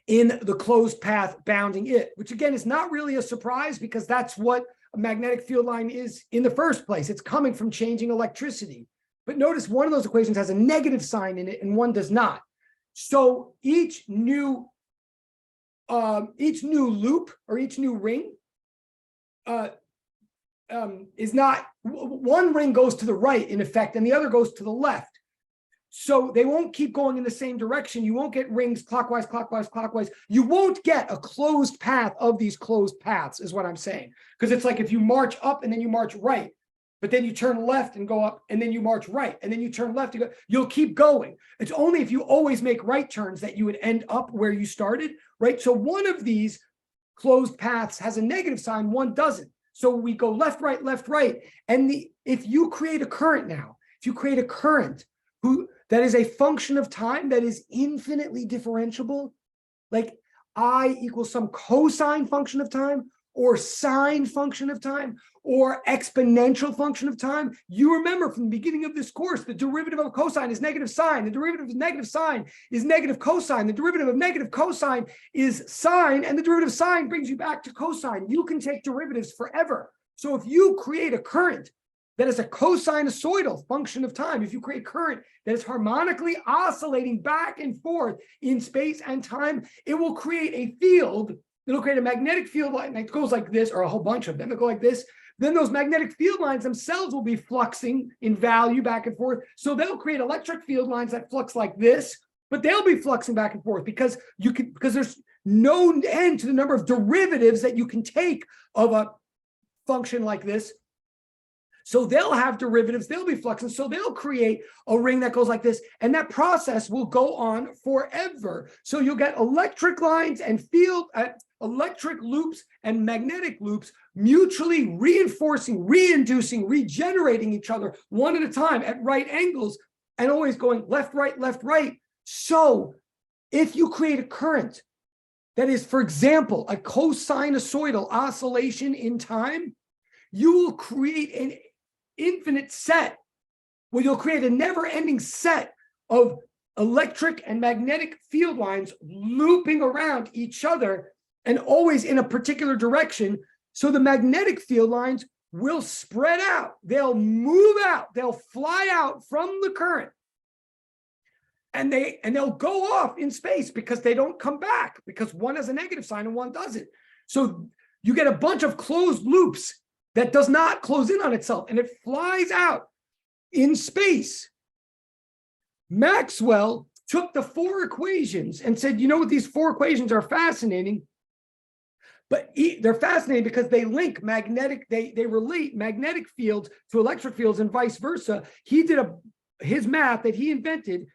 in the closed path bounding it, which again is not really a surprise because that's what a magnetic field line is in the first place. It's coming from changing electricity. But notice one of those equations has a negative sign in it and one does not. So each new loop or each new ring is not, one ring goes to the right in effect and the other goes to the left. So they won't keep going in the same direction. You won't get rings clockwise, clockwise, clockwise. You won't get a closed path of these closed paths is what I'm saying. Because it's like if you march up and then you march right, but then you turn left and go up and then you march right and then you turn left, you'll keep going. It's only if you always make right turns that you would end up where you started, right? So one of these closed paths has a negative sign, one doesn't. So we go left, right. And if you create a current now, if you create a current that is a function of time that is infinitely differentiable, like I equals some cosine function of time or sine function of time or exponential function of time. You remember from the beginning of this course, the derivative of cosine is negative sine. The derivative of negative sine is negative cosine. The derivative of negative cosine is sine, and the derivative of sine brings you back to cosine. You can take derivatives forever. So if you create a current that is a cosinusoidal function of time, if you create current that is harmonically oscillating back and forth in space and time, it will create a field. It'll create a magnetic field line that goes like this, or a whole bunch of them that go like this. Then those magnetic field lines themselves will be fluxing in value back and forth. So they'll create electric field lines that flux like this, but they'll be fluxing back and forth because there's no end to the number of derivatives that you can take of a function like this. So they'll have derivatives, they'll be fluxing, so they'll create a ring that goes like this, and that process will go on forever. So you'll get electric lines and electric loops and magnetic loops mutually reinforcing, reinducing, regenerating each other one at a time at right angles, and always going left, right. So if you create a current that is, for example, a cosinusoidal oscillation in time, you will create an infinite set, where you'll create a never-ending set of electric and magnetic field lines looping around each other and always in a particular direction. So the magnetic field lines will spread out. They'll move out. They'll fly out from the current. And they'll go off in space because they don't come back, because one has a negative sign and one doesn't. So you get a bunch of closed loops that does not close in on itself, and it flies out in space. Maxwell took the 4 equations and said, you know what, these 4 equations are fascinating, but they're fascinating because they link they relate magnetic fields to electric fields and vice versa. He did his math that he invented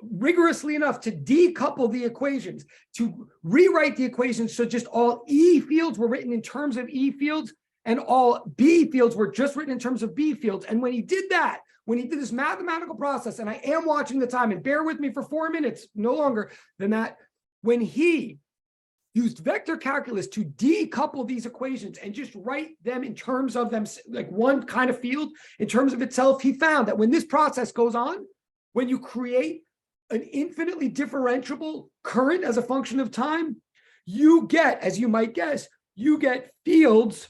rigorously enough to decouple the equations, to rewrite the equations so just all E fields were written in terms of E fields, and all B fields were just written in terms of B fields. And when he did that, when he did this mathematical process, and I am watching the time, and bear with me for 4 minutes, no longer than that, when he used vector calculus to decouple these equations and just write them in terms of them, like one kind of field in terms of itself, he found that when this process goes on, when you create an infinitely differentiable current as a function of time, you get, as you might guess, you get fields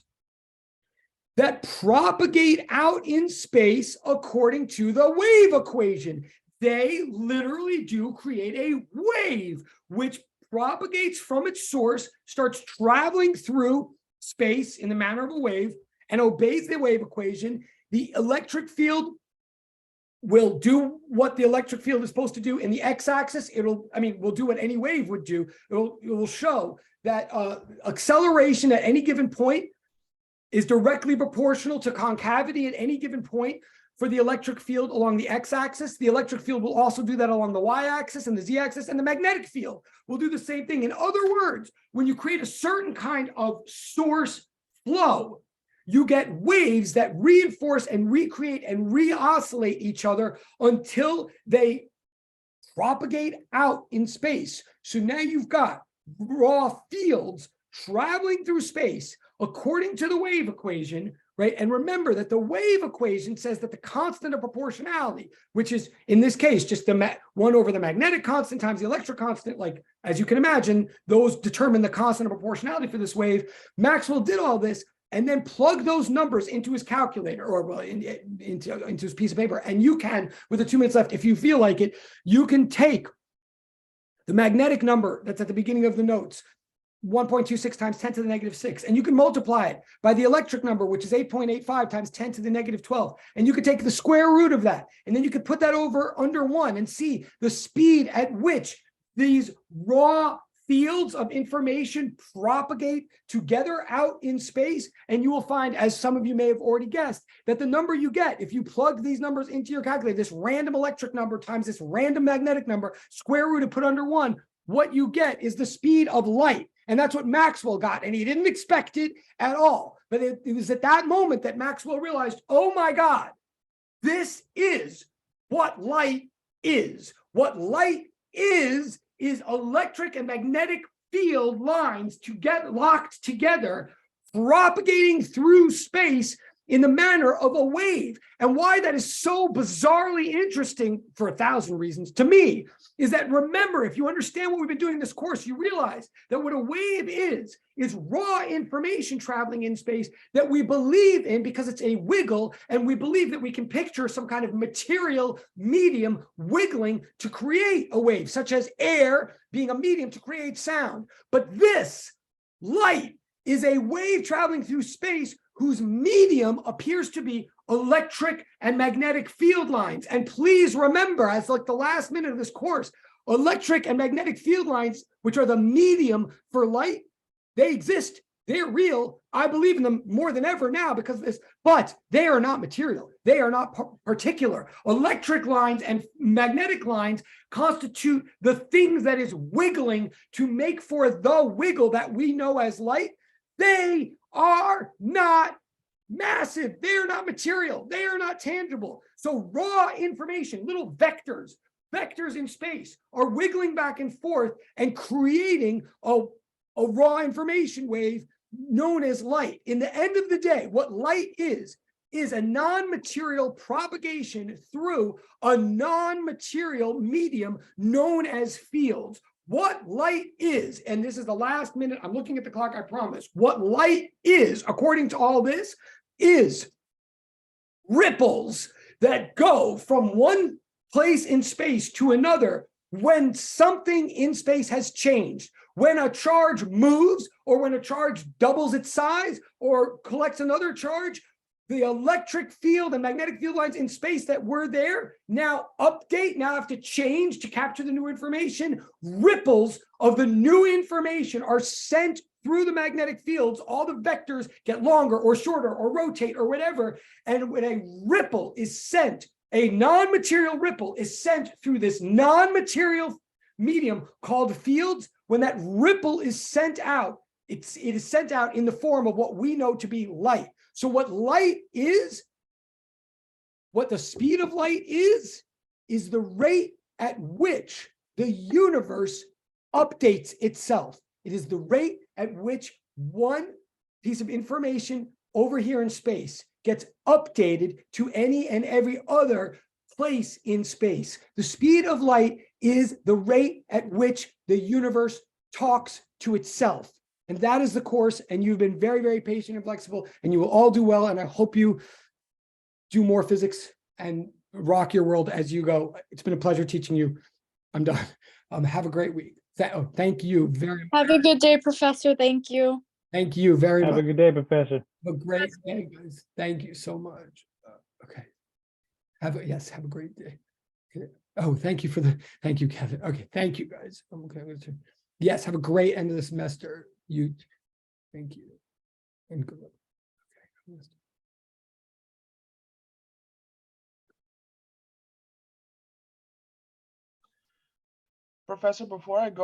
that propagate out in space according to the wave equation. They literally do create a wave, which propagates from its source, starts traveling through space in the manner of a wave, and obeys the wave equation. The electric field will do what the electric field is supposed to do in the x-axis. Will do what any wave would do. It will show that acceleration at any given point is directly proportional to concavity at any given point for the electric field along the x-axis. The electric field will also do that along the y-axis and the z-axis, and the magnetic field will do the same thing. In other words, when you create a certain kind of source flow, you get waves that reinforce and recreate and re-oscillate each other until they propagate out in space. So now you've got raw fields traveling through space according to the wave equation, right? And remember that the wave equation says that the constant of proportionality, which is in this case just the 1 over the magnetic constant times the electric constant, like as you can imagine, those determine the constant of proportionality for this wave. Maxwell did all this and then plug those numbers into his calculator, or well, into his piece of paper. And you can, with the 2 minutes left, if you feel like it, you can take the magnetic number that's at the beginning of the notes, 1.26 times 10 to the negative 6, and you can multiply it by the electric number, which is 8.85 times 10 to the negative 12, and you could take the square root of that, and then you could put that over under 1 and see the speed at which these raw fields of information propagate together out in space. And you will find, as some of you may have already guessed, that the number you get, if you plug these numbers into your calculator, this random electric number times this random magnetic number, square root and put under 1, what you get is the speed of light. And that's what Maxwell got, and he didn't expect it at all. But it was at that moment that Maxwell realized, oh my God, this is what light is. What light is electric and magnetic field lines to get locked together, propagating through space in the manner of a wave. And why that is so bizarrely interesting, for 1,000 reasons, to me, is that, remember, if you understand what we've been doing in this course, you realize that what a wave is raw information traveling in space that we believe in because it's a wiggle, and we believe that we can picture some kind of material medium wiggling to create a wave, such as air being a medium to create sound. But this light is a wave traveling through space whose medium appears to be electric and magnetic field lines. And please remember, as like the last minute of this course, electric and magnetic field lines, which are the medium for light, they exist They're real. I believe in them more than ever now because of this, but they are not material. They are not particular. Electric lines and magnetic lines constitute the things that is wiggling to make for the wiggle that we know as light. They are not massive. They are not material. They are not tangible. So raw information, little vectors in space are wiggling back and forth and creating a raw information wave known as light. In the end of the day, what light is a non-material propagation through a non-material medium known as fields. What light is, and this is the last minute, I'm looking at the clock, I promise. What light is, according to all this, is ripples that go from one place in space to another when something in space has changed. When a charge moves, or when a charge doubles its size or collects another charge, the electric field and magnetic field lines in space that were there now update, now have to change to capture the new information. Ripples of the new information are sent through the magnetic fields. All the vectors get longer or shorter or rotate or whatever. And when a ripple is sent, a non-material ripple is sent through this non-material medium called fields. When that ripple is sent out, it is sent out in the form of what we know to be light. So what light is, what the speed of light is the rate at which the universe updates itself. It is the rate at which one piece of information over here in space gets updated to any and every other place in space. The speed of light is the rate at which the universe talks to itself. And that is the course. And you've been very, very patient and flexible, and you will all do well. And I hope you do more physics and rock your world as you go. It's been a pleasure teaching you. I'm done. Have a great week. Thank you very much. Have a good day, Professor. Thank you. Thank you very much. Have a good day, Professor. Have a great day, guys. Thank you so much. Okay. Have a great day. Oh, thank you, Kevin. Okay, thank you, guys. Okay. Yes, have a great end of the semester. Thank you. And good luck. Okay. Professor, before I go,